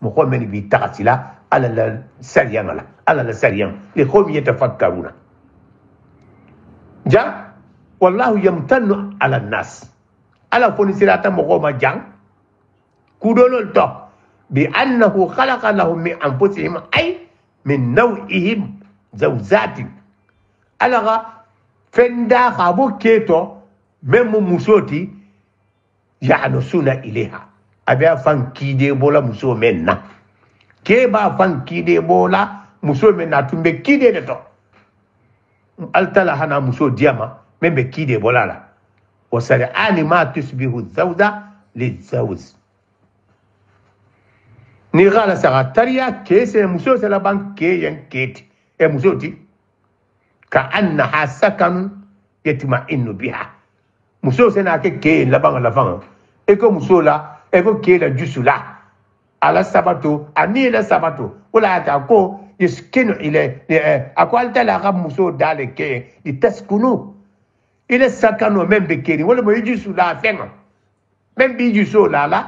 mo ko meni bi taxila ala la sariyan ala la sariyan li qawmi yatafakkaruna ja wallahu yamtannu ala nas ala foni sirata mo ko ma jang kudolol to bi annahu khalaqa lahum min anfusihim ay min naw'ihim zawzatin alaga fenda khabo keto memu musoti ya'nusuna ilayha abia fan kide bola muso menna ke ba fan kide bola muso menna tumbe kide de to altala hana muso diama membe kide bola la wasari ani ma tusbihu zawda lizawz ni gala sagataria kese muso se la bank ke yen keti e musoti كأنها سكن يتمئن بها مسو سنا كي لبان لفان اكو مسولا اكو كي لا جسلا على سباتو اني لا سباتو ولا تاكو يسكن الى اكو التا لا غم مسو دال كي لتسكنوا الى سكنوا من بكيري ولا ما يجسلا فين من بيجسو لا لا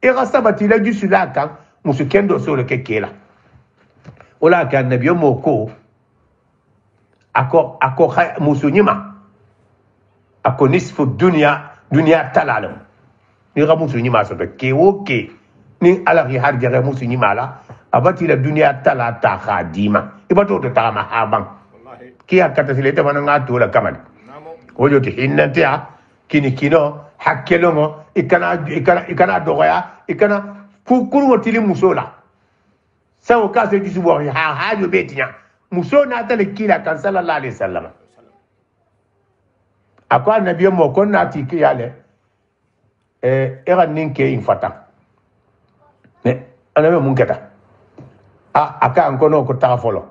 اغا سباتي لا جسلا كان مسو كندو سو كي لا ولا كان النبي موكو ako musunyima ako nisfu dunya talalam ni ga musunyima so be ke woke ni ala ri har jare musunyima la abati la dunya tala ta khadima ibato to ta ma haban wallahi ki akata silete bananga to la kamal ko joti hinnante a kino hakkelongo ikana dogoya ikana kukuru tili musola sawo kase jisu bo ha jo betinya muso na ta le kila kan sallallahu alaihi wasallam akwa nabi mo kon na ti kiyale era ninke infata ne anabe mun keta aka an kono ko ta folo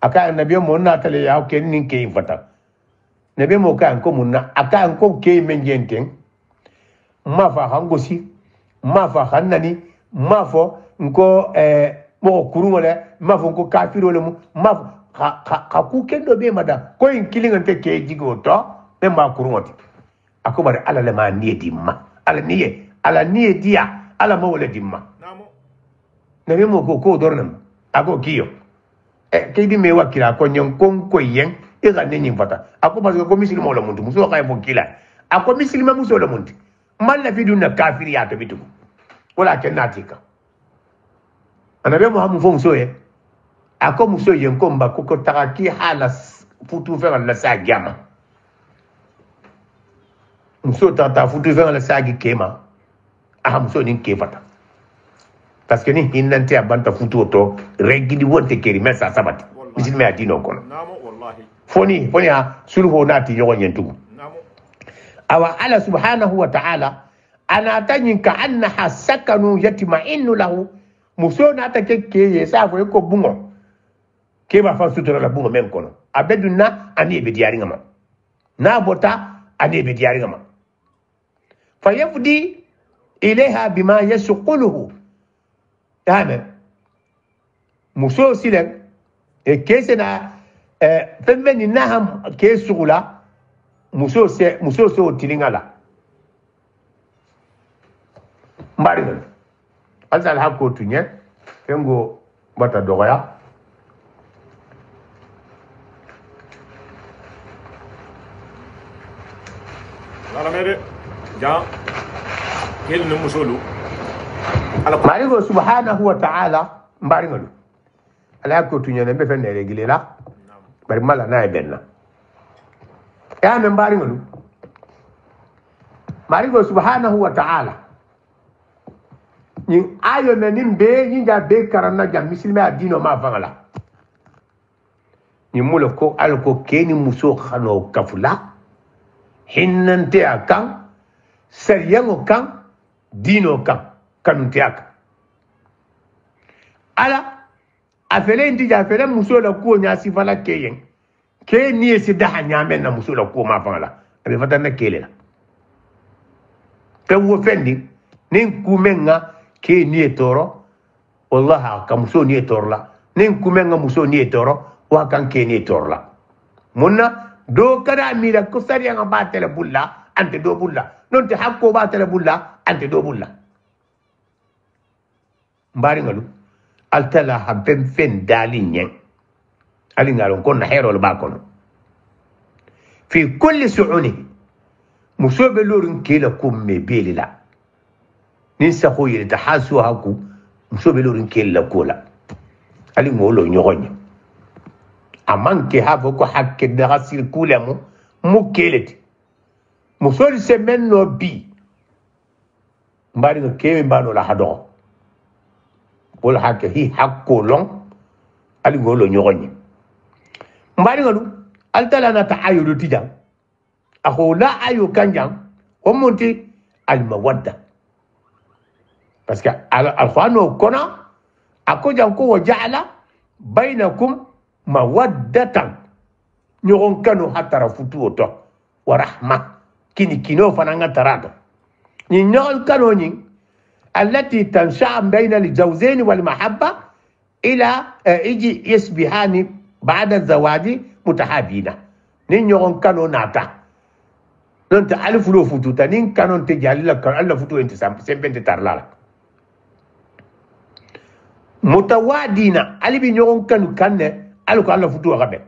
aka nabi mo na ta le ya ke ninke infata nabi mo ka an ko mun na aka an ko ke men jenten ma fa hangosi ma fa hannani ma fo nko mo kurungole ma fo ko kafiro le mu ma ka ku kendo be mada ko in kilinga te ke jigo to be ma kurungoti akobare ala le ma niye dimma ala niye dia ala mo wala dimma namo nabi mo ko dornam ago kiyo ke di me wakila ko nyon kon ko yen e ga nenyin fata akobare ko misil mo la muntu muso ka mo kila ako misil ma muso la muntu man la fidu na kafiri ya to bitu wala kenatika anabe mo hamu fo muso ye ako muso yen ko mba ko taraki hala futu fer la sa gama muso ta futu fer la sa gi kema muso nin ke fata parce que ni hinnante a banta futuo to regidi wonte keri men sa sabati misilme a dino kono foni ha sulho nati yogo nyentugo awa ala subhanahu wa ta'ala ana tanyin ka annaha sakanu yatma'innu lahu muso na ta ke yesa fo ko bungo ke ba fa sutura la bungo men kono abeduna ani be diari ngama na bota ani be diari ngama fayafdi ilayha bima yasquluhu tame muso silen e kesena femeni naham kesugula muso se otilingala mbari ngal alsal hakko tunye fengo bata dogoya wala mere ja kel no musolu marigo subhanahu wa ta'ala mbari ngal ala hakko tunye ne be fenne regilela bari mala na e benna ya men mbari ngal marigo subhanahu wa ta'ala ni ayo na nimbe ni ja be karana ja misilme adino ma fangala ni mulo ko alko keni muso khano kafula hinnante akan seriyango kan dino kan kanunte aka ala afele ndi ja afele muso la ko nya sifala keyen ke ni esi daha nyame na muso la ko ma fangala abe fata na kelela te wo fendi nin kumenga ke ni etoro wallahi ka muso ni etorla nin kumenga muso ni etoro wa kan ke ni etorla munna do kada mira ko sari nga batele bulla ante do bulla non te hakko batele bulla ante do bulla mbari ngalu altala habem fen dali nyen ali ngalo kon hero lo bakono fi kulli su'uni muso be lorin kela kumme belila nin sa ko yele ta hasu haku muso be lorin kela kola ali ngolo nyogonya amanke havo ko hakke da hasil kulamo mu keleti muso se menno bi mbari no kewe mbano la hado bol hakke hi hakko long ali ngolo nyogonya mbari ngolu altala na ta'ayudu tijang ako la ayo kanjang omonti al mawadda parce que al khano kona ako jang ko ja'ala bainakum mawaddatan nyogon kanu hatara futu to wa rahma kini kino fananga tarado ni nyogon kanu ni التي تنشأ بين الزوجين والمحبة إلى يجي يسبحان بعد الزواج متحابين نين نيون كانوا ناتا ننت ألف لو فتوتا نين كانوا تجعل لك ألف فتو أنت سمبنت تارلا متوادين ألف نيون كانوا ألف ألف فتو غبي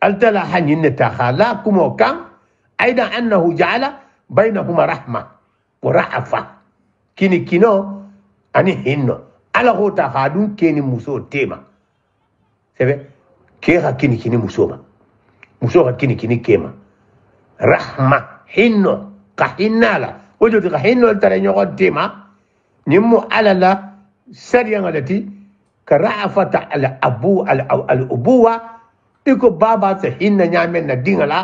ألتلا حنين تخالاكم وكان أيضا أنه جعل بينهما رحمة ورأفة كيني كينو أني هنو على هو تخادون كيني مسو تيما سبب كيها كيني كيني مسوما مسوها كيني كيني كيما رحمة هنو كهنالا وجود كهنو ترى نيوغو تيما نمو على لا سريان التي كرأفة الأبوة إكو بابا سهين نعملنا دينلا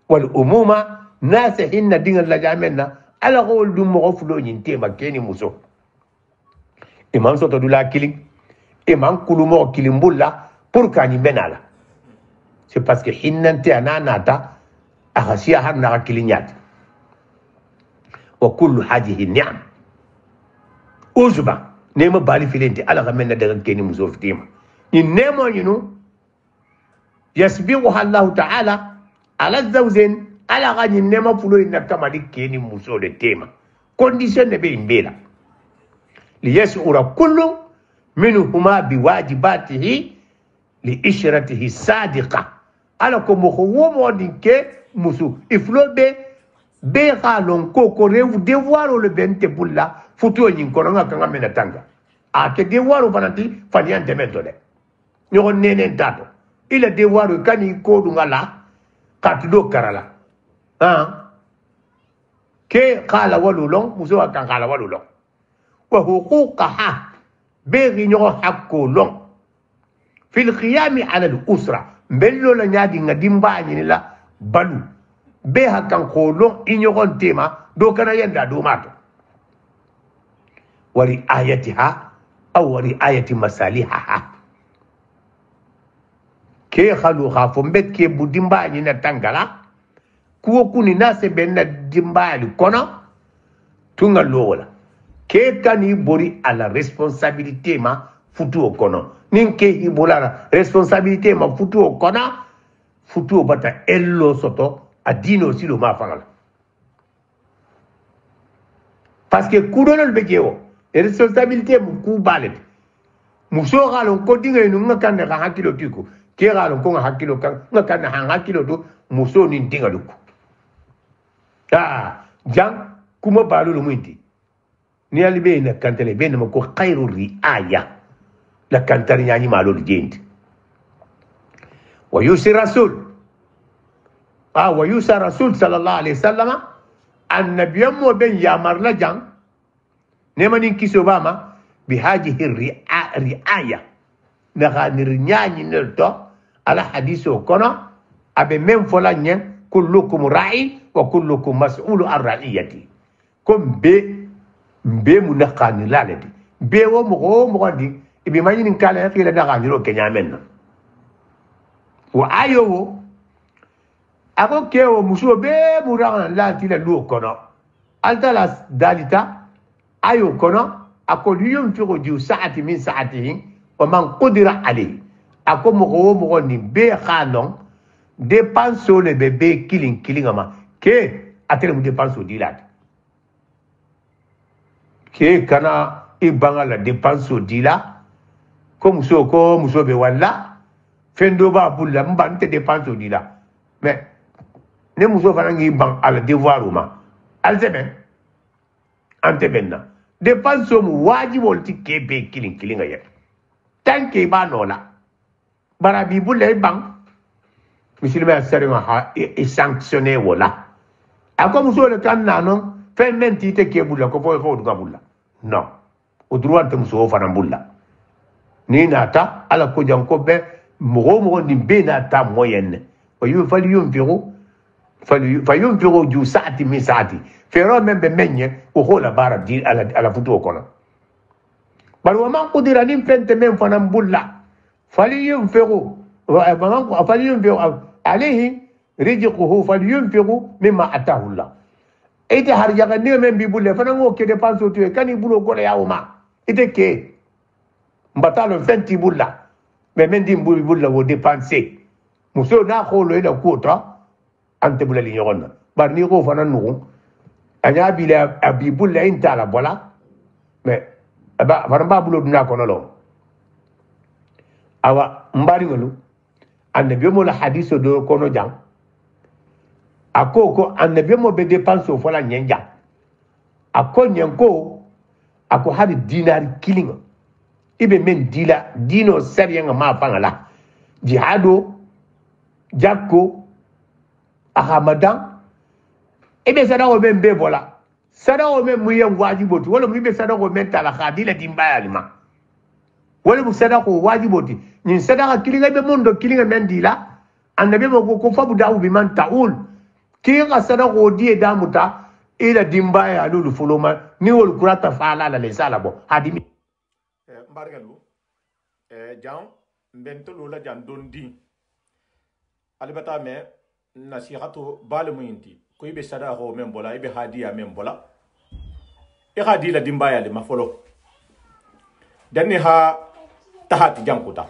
والأمومة ناس هن دينلا جاملنا ala gol dum mo fulo nyinte ma keni muso imam soto dula kiling imam kulu mo kilimbulla pour kani benala c'est parce que hinnante ananata akhasiya harna kilinyat wa kullu hajihi ni'am ujuba nema bali filente ala gamenna daga keni muso fitima ni nemo yinu yasbiquha Allah ta'ala ala zawjin ala gani nema fulo ina kama di keni muso de tema condition ne be imbela li yasura kullu minhuma biwajibatihi li ishratihi sadiqa ala ko mo wo dinke musu iflo be galon ko ko rew devoir le bente bulla futo nyin ko nga kanga mena tanga a ke devoir banati fani ante mento de nyo nene tato ila devoir kani ko dungala katudo karala ke qala walulong muso kan qala walulong وحقوقها بغنو حقو لون في القيام على الأسرة بلو لنادي ندمبا لا بلو بها كان قولون إنيغون تيما دو كان يندا دو ماتو ورعايتها أو رعاية مصالحها كي خلو خافون بيت كي بودمبا نينا تانغالا كو كوني ناس بينا دمبا لكونا تونغا لولا كي كان يبوري على responsabilité ما futu kono ninke ibolara responsabilité ma futu kona futu bata ello soto adino silo ma fangala parce que kudolol bejewo responsabilité mu ku balet mu so galo ko dinga no ngakande ga hakilo tiko ke galo ko hakilo kan ngakande ha hakilo do mu so ni dinga duko jang kuma balulu muinti ni alibe na kantele be na ko khairu riaya la kantari nyani malol jent ويوصي رسول ويوصي رسول صلى الله عليه وسلم النبي مو بين يامر لجان نمن كيسو باما بهذه الرعايه نغانر نياني نلتو على حديثه كنا ابي من فلان كلكم راعي وكلكم مسؤول عن رعيته كم be munakani laledi be wo mo di ibi manyi kala ya fila daga nyiro kenya menna wa ayo wo ako kewo muso be murana la tila lu kono altala dalita ayo kono ako liyum fi ju sa'ati min sa'atihi wa man qudira alayhi ako mo ni be khalon dépense le bébé killing ama ke atere mu dépense dilati ke kana ibanga la dépense dila ko muso be walla fendo ba bulla mbante dépense dila mais ne muso fana ngi bang ala devoir uma alzeben ante benna dépense mu wajibol ti kebe killing ya tanke ba nola barabi bulla bang musulman sariwa ha e sanctionné wala ako muso le kan nanon fementi te ke bulla ko fo du bulla non o droit de muso fana bulla ni nata ala ko janko be mo ni be nata moyenne o yu fali yum firo ju saati mi saati fero membe menye o hola bara di ala futu ko na bal wa man qudira nim fente men fana bulla fali yum firo wa man fali yum firo عليه رزقه فلينفق مما اتاه الله ايتي har jaga ne men bi bulle fana ngo ke dépense to e kani bulo ko ya uma ite ke mbatalo 20 bulla me men di bulla wo dépenser muso na ko lo ina kota ante bulla li nyonna bar ni ko fana nu anya bi la abi bulla inta la bola me ba fana ba bulo duna ko no awa mbari ngolu annabi mo la hadith do kono jang akoko annabi mo be dépense fo la nyenja akko nyenko ako hadi dinar killing ibe men dino serienga ma fangala jihado jakko ahamadan ibe sada o ben be bola sada o men muyen wajiboti wala mu be sada o men tala khadila dimbaya lima wala mu sada ko wajiboti ni sadaka kilinga be mondo kilinga mendila annabi mo ko fabu dawu bi man taul kilinga sadaka odie damuta ila dimbaya lulu fuloma ni wol kurata fala la le sala bo hadimi mbargalu jam mbento lola jan dondi alibata me nasihatu bal muyinti ko ibe sadaka o men bola ibe hadiya men bola e hadila dimbaya le mafolo danni ha tahati jankuta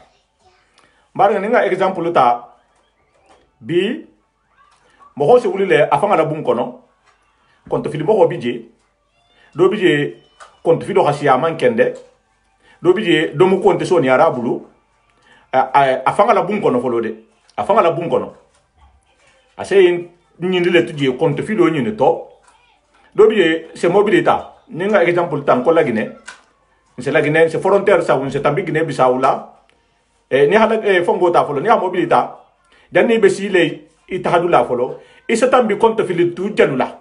mbarga ninga exemple ta bi mo ho se wulile afanga la bun kono konto fili mo ho bije do bije konto filo hasiya man kende do bije do mu konto so ni arabulu afanga la bun kono folode afanga la bun kono ase nyindi le tuje konto filo nyini to do bije se mobilita ninga exemple ta ko lagine c'est la Guinée, c'est frontière ça, c'est tambi Guinée Bissau là. Ni hala fongo ta folo, ni ha mobilita. Dan ni besi le itahadula folo. Et c'est tambi compte fili tout janula.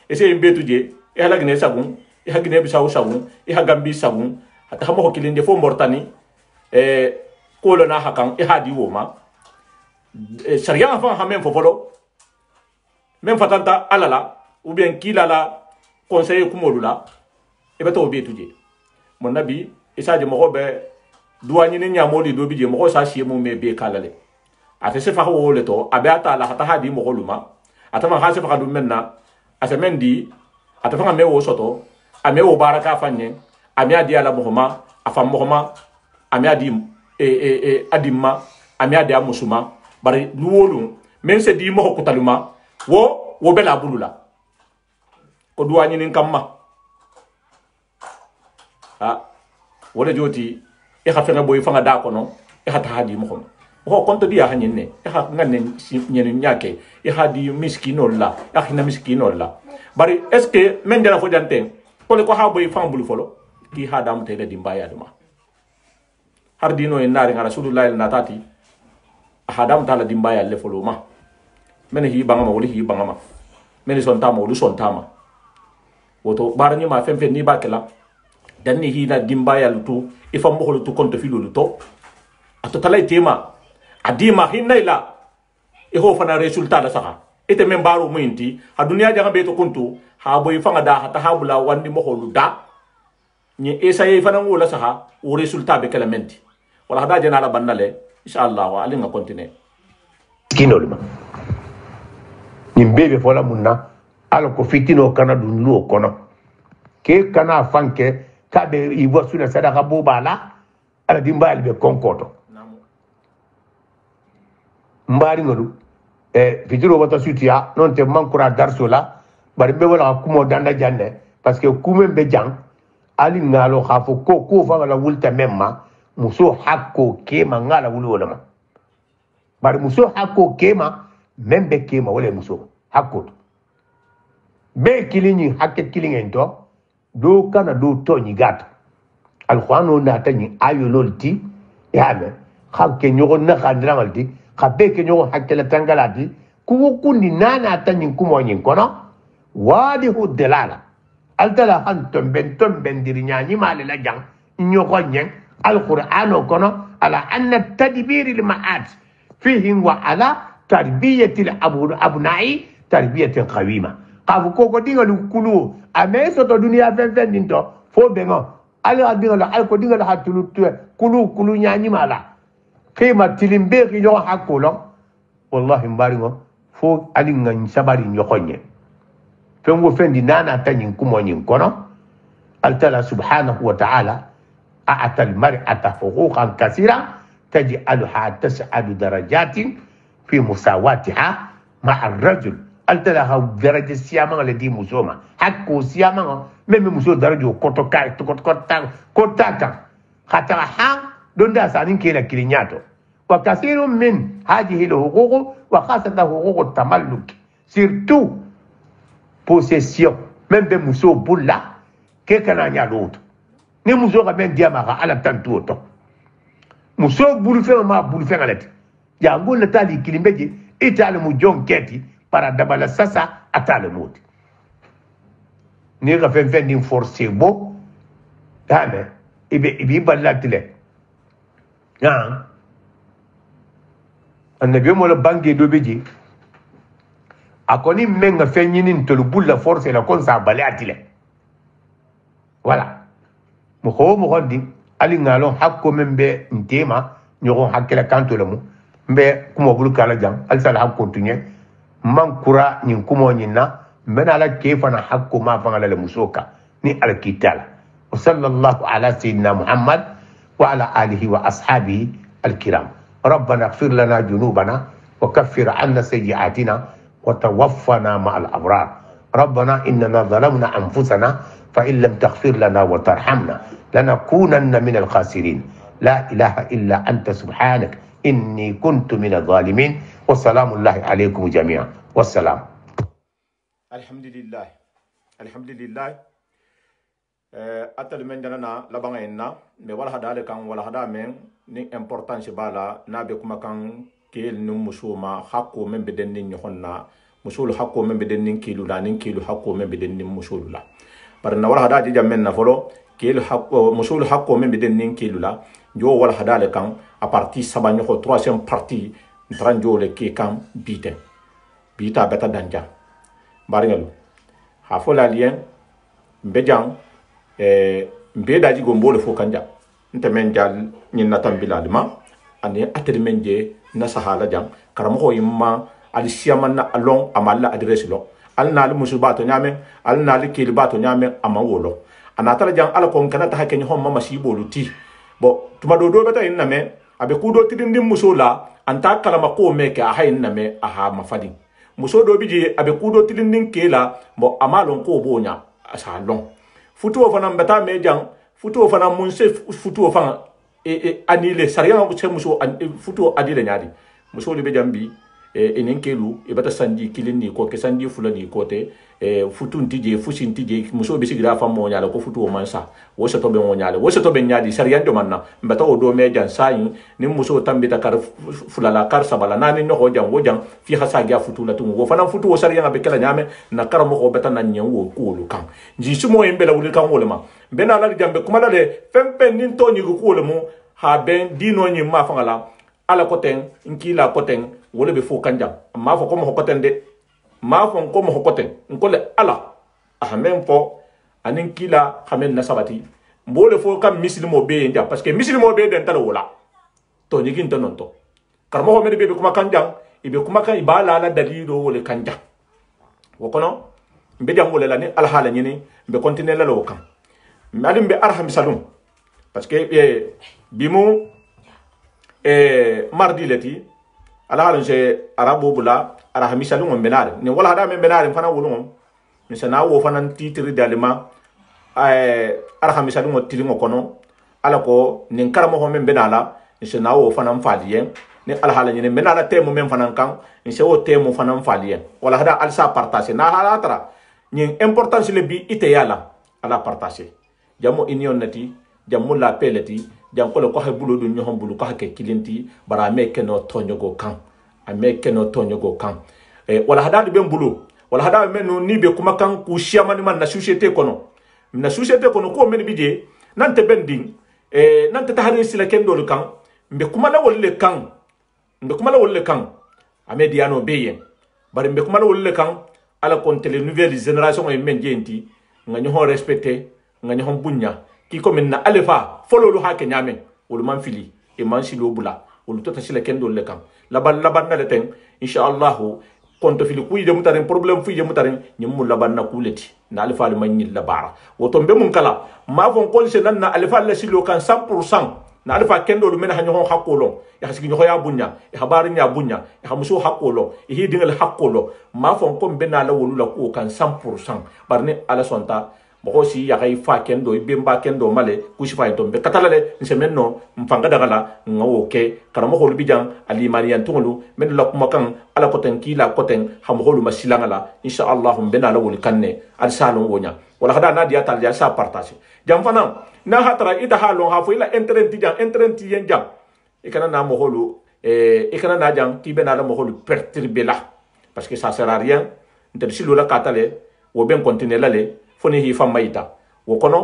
Et c'est imbe tuje, et hala Guinée ça bon. iha Guinée Bissau sagun iha Gambie sagun hata hamo kilinde fo Mauritanie ko lo na hakan iha di woma sharia fa ha men fo folo men fatanta alala ou bien kilala conseiller kumolula e beto be tuje mon nabi isaje mo be duwani ni nyamoli do bije mo sa shi mo me be kalale ate se fa ho le to abe ata la hata hadi mo luma ata ma ha se fa du menna ase mendi ata fa me wo soto ame wo baraka fanye ame adi ala mohoma afam mohoma ame adi adimma ame adi musuma bari nuwolu men se di mo kutaluma wo bela bulula ko duwani nin kamma wala joti e ha fena boy fanga da kono e ha tahadi mo ko konto dia hanin ne e ha ngane nyen nyake e ha di miskino la e ha na miskino la bari est ce que men dara fo janten ko le ko ha boy fam bulu folo ki ha dam te di mbaya duma har dino en nari ngara rasulullah na tati ha dam tala di mbaya le folo ma men hi bangama wala hi bangama men son tama wala son tama woto barani ma fem ni bakela dan ni hina dimbaya lutu ifa mo lutu konto filo luto ato talay tema adima hinna ila e ho fana resultat la saka ete men baro muinti ha dunia janga beto kuntu ha boy fanga da hata habula wandi mo holu da ni esaye fana wala saka o resultat be kelamenti wala hada jana la bandale inshallah wa alinga continue kinolma nimbebe fola munna ala ko fitino kana dunlu kono ke kana fanke kabe ibo suna sadaka bobala ala dimbali be konkoto mbari ngodu fitiro wata sutia non te mankura darsola bari be wala kumo danda janne parce que kumen be jang ali ngalo khafo ko fa la wulta memma muso hakko kema ngala wulu wala ma bari muso hakko kema membe kema wala muso hakko be kilini hakke kilingen to do kana do to ni gata alquran na tani ayo lolti yabe hakke nyogo na khandrangalti khabe ke nyogo hakke la tangalati ku kundi nana tani kumo nyin kono wadi hu delala altala hantum ben dirinya ni male la jang nyogo nyen alquran kono ala anna tadbir al ma'at fihi wa ala tarbiyati al abna'i tarbiyatan qawima qafu ko dingalu kulu ameso to dunia fen dinto fo bengo ala dinga la ko dinga la hatulu kulu nyani mala kema tilimbe ki yo hakolo wallahi mbaringo fo ali ngani sabari nyokonye fengo fendi nana tanyin kumo nyin kono altala subhanahu wa ta'ala a'ata al-mar'ata huquqan kaseera taj'alha tas'adu darajatin fi musawatiha ma'a ar-rajul altala ha daraja siyama le di musoma hakko siyama meme muso darajo koto kai kotaka hata ha donda sanin kila kilinyato wa kasirun min hadhihi al-huquq wa khasatan huquq at-tamalluk surtout possession même muso bulla ke kana nya lot ni muso ga ben diama ga ala tantu to muso bulu fe ma bulu fe ngalet ya ngol tali kilimbeje itale mu jonketi para dabala sasa atale moti ni ga fen din forcer bo dame ibi ballatile annabi mo la banque do beji akoni menga fen yinin to bulla forcer la kon sa balatile voilà mo di ali ngalo hakko membe ntema nyogo hakkela kanto lamu mbe kumo bulu kala jang al sala hakko tunye man kura nyin kumo nyina men ala kefana hakko ma fangala le musoka ni al kital wa sallallahu ala sayyidina muhammad wa ala alihi wa ashabihi al kiram ربنا اغفر لنا جنوبنا وكفر عنا سيئاتنا وتوفنا مع الأبرار ربنا إننا ظلمنا أنفسنا فإن لم تغفر لنا وترحمنا لنكونن من الخاسرين لا إله إلا أنت سبحانك إني كنت من الظالمين والسلام الله عليكم جميعا والسلام الحمد لله atal men dana labanga enna me wala hada le kan wala hada men ni importance bala na be kuma kan kel num musuma hakko men be den ni honna musul hakko men be den ni kilu la ni kilu hakko men be den ni musul la par na wala hada ji jamen na folo kelu hakko musul hakko men be den nin kelu la jo wala hada le kan a partie sabanyo ko troisième partie tranjo le ke kan biten bita beta danja baringalu ha fola lien mbejang mbe daji gombo le fo kanja nte men jal nyin na tambila dima ani atere menje na sahala jang karamo ko yimma al siyaman na along amalla adresse lo al na lu musubato nyame al na lu kilibato nyame amawolo anatara jang ala kon kana ta haken homma masibo luti bo tuma do beta inna me abe kudo tidindi musula anta kalama ko meke a hayin na me aha mafadi muso do biji abe kudo tidindi kela bo amalon ko bonya asalon futuo fana mbeta me jang futuo fana munse futuo fana anile sariya ko muso futuo adile nyadi muso libe jambi enen kelu e bata sanji kilini ko ke sanji fulani ko te futu ntije fusi ntije muso be sigira fa mo nyala ko futu o mansa wo se to be mo nyala wo se to be nyadi sariya ndo manna mbata o do me jan sayi ni muso tambita kar fulala kar sabala nani no ho jan wo jan fi hasa ga futu la tungo wo fana futu o sariya be kala nyame na kar mo ko beta nan nyen wo ko lu kan ji sumo embe la wuli kan wo le ma be na la jambe kuma la de fempe nin to nyi ko le mo ha ben dino nyi ma fangala ala koten nkila koten wole be fo kanja ma fo ko mo koten de ma fo ko mo koten nkole ala ahmen fo anin kila hamen nasabati mbole fo kam muslimo be ndia parce que muslimo be den tala wala to nyigin to nonto karmo ho mede be kuma kanja ibe kuma kan ibala la dalilo wole kanja wokono mbe jam wole la ni alhala nyini mbe continue la lo kam malim be arham salum parce que bimu mardi leti ala halin se arabo bula ara hamisa lungon benare ni wala hada men benare fana wulungon mi sana wo fana titri dalima ara hamisa lungon tilingo kono ala ko nin karamo ho men benala ni sana wo fana mfaliye ni ala halin ni benala temu men fana kan ni se wo temu fana mfaliye wala hada alsa partage na hala tara ni importance le bi ite yala ala partage jamo union nati jamo la peleti jam ko ko habulo do nyohon bulu ko hakke kilinti bara me keno tonyogo kan ame keno tonyogo kan wala hada be bulu wala hada men no ni be kuma kan ku shiamani man na société kono ko men bije nante bending nante tahari sila kendo lu kan mbe kuma la wolle kan ame diano beye bari mbe kuma la wolle kan ala konte les nouvelles générations e men jenti nga nyohon respecter nga nyohon bunya ki ko min na alefa folo lu hake nyame wol man fili e man silo bula wol to tasila kendo le kam laban na le ten inshallah konto fili kuyi de mutaren problème fuyi de mutaren nyum mu laban na kuleti na alefa le man nyil labara woto be mun kala ma fon kon se nan na alefa le silo kan 100% na alefa kendo lu men ha nyon hakolo ya hasiki nyo ya bunya e habari nya bunya e hamuso hakolo e hidingal hakolo ma fon kon be na la wolu la ko kan 100% barne ala sonta bo si ya kai fa kendo ibemba kendo male kushi fa tombe katalale nsemenno mfanga dagala ngawo ke karamo holu bijang alimaniyan tungulu men la kuma kan ala koten kila koten ham holu masilangala insha Allah bena la wol kanne al salon wonya wala hada na dia tal dia sa partage jam fana na hatra ita halon ha fo ila internet yen jam ikana na mo holu ikana na jang ti bena la mo holu perturber la parce que ça sert à rien intersilu la katale wo ben continuer la le foni hi famma ita wo kono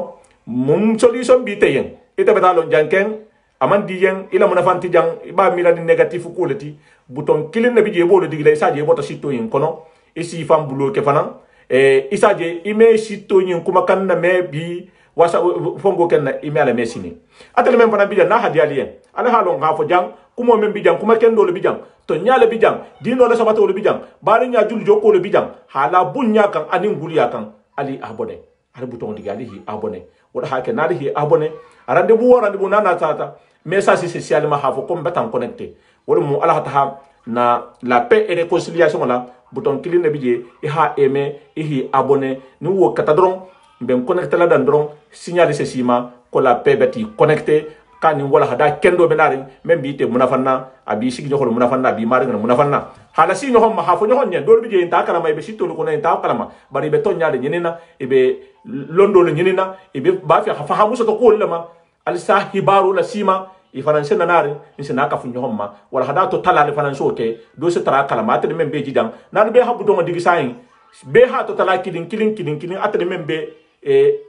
mum solution bi teyen ita betalon janken aman diyen ila munafanti jang ba mila di negatif ko leti bouton kilin na bije bolo digile saje bota sito yin kono isi fam bulo ke fana isaje ime sito yin kuma kan na me bi wasa fongo ken na ime ala mesini atale men fana bija na hadi alien ala halon ga fo jang kuma men bijang kuma ken do le bijang to nyala bijang dino la sabato le bijang bari nya jul joko le bijang hala bunya kan anin guliya kan ali abonné ala bouton digali hi abonné wala hake nali hi abonné rendez-vous nana tata message social ma hafo comme batan connecté wala mu ala ta na la paix et réconciliation la bouton cliquer bidje i ha aimer i hi abonné ni wo katadron ben connecté la dan dron signaler ceci ma ko la paix beti connecté kani wala hada kendo benari même bi te munafanna abi sigi joxol munafanna bi mari ngana munafanna hala si ñoxom ma hafo ñoxon ñen dol bi je inta kala may be sitto ko ne ta kala ma bari be to ñade ñenina ibe londo le ñenina ibe ba fi fa hamu so to ko lema al sahibaru la sima i faranse nanare inse naka fu ñoxom ma wala hada to talale faranse o ke do se tara kala ma même be jidang nan be habu do ma digi sayin be ha to tala kilin atade même be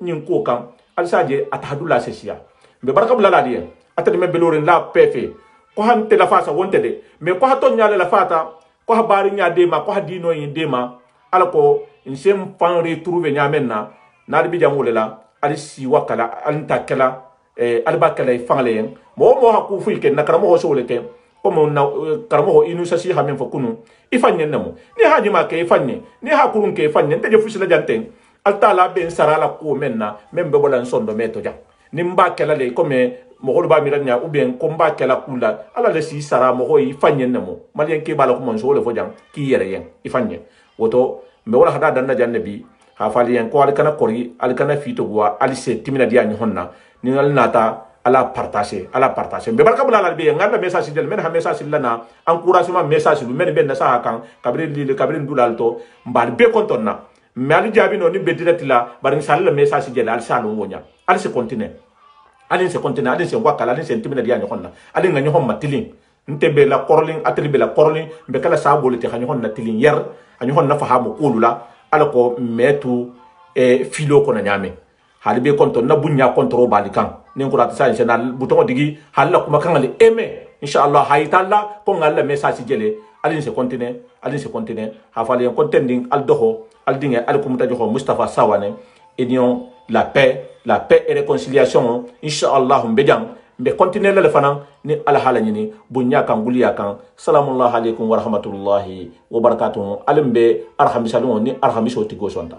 nyin ko kan alsaje atahadula sesiya be baraka bulala die atade me belorin la pefe ko han te la fasa wonte de me ko ha to nyale la fata ko ha bari nya de ma ko ha dino yin de ma alako insem fan retrouver nya menna na bi jamule la ali si wakala anta kala alba kala fangle mo ha ku fu ke na karamo ho so le ke como na karamo inu sa si ha men fo kunu ifanye namo ni ha jima ke ifanye ni ha kurun ke ifanye te je fusila janten altala ben sarala ko menna membe bolan sondo meto ja nimba kala le comme mo ba miranya ou bien comba kala kula ala le si sara mo ifanye namo malien ke bala ko mon so le fo jang ki yere yen ifanye woto me wala hada dan na jannabi ha fali yen ko al kana kori al kana fito gwa al se timina dia ni honna ni ngal nata ala partager be barka bulala be ngalla message del men ha message lana encouragement message lu men ben na sa kan kabri li kabri ndulal to mbal be kontonna me ali jabi no ni be direct la bar ni sal message del al sanu wonya al se continue al se wakala al se timina dia ni honna al nga ni homma tilin nte be la korling atri be la korling be kala sa bolite ha ni honna tilin yer ha ni honna fahamu kulula alako metu filo ko na nyame halibe konto na bunya kontro balikan ni ko rata sa national bouton digi halla kuma kan ale eme inshallah haytalla ko ngalla message jele alin se continue ha fali en contending al doho al dinge al kumta joho Mustafa Sawane union la paix et réconciliation inshallah mbejang be continue la fanan ni al halani bunya kan guliya kan salamullahi alaikum wa rahmatullahi wa barakatuh alimbe arhamisalon ni arhamiso tigo sonta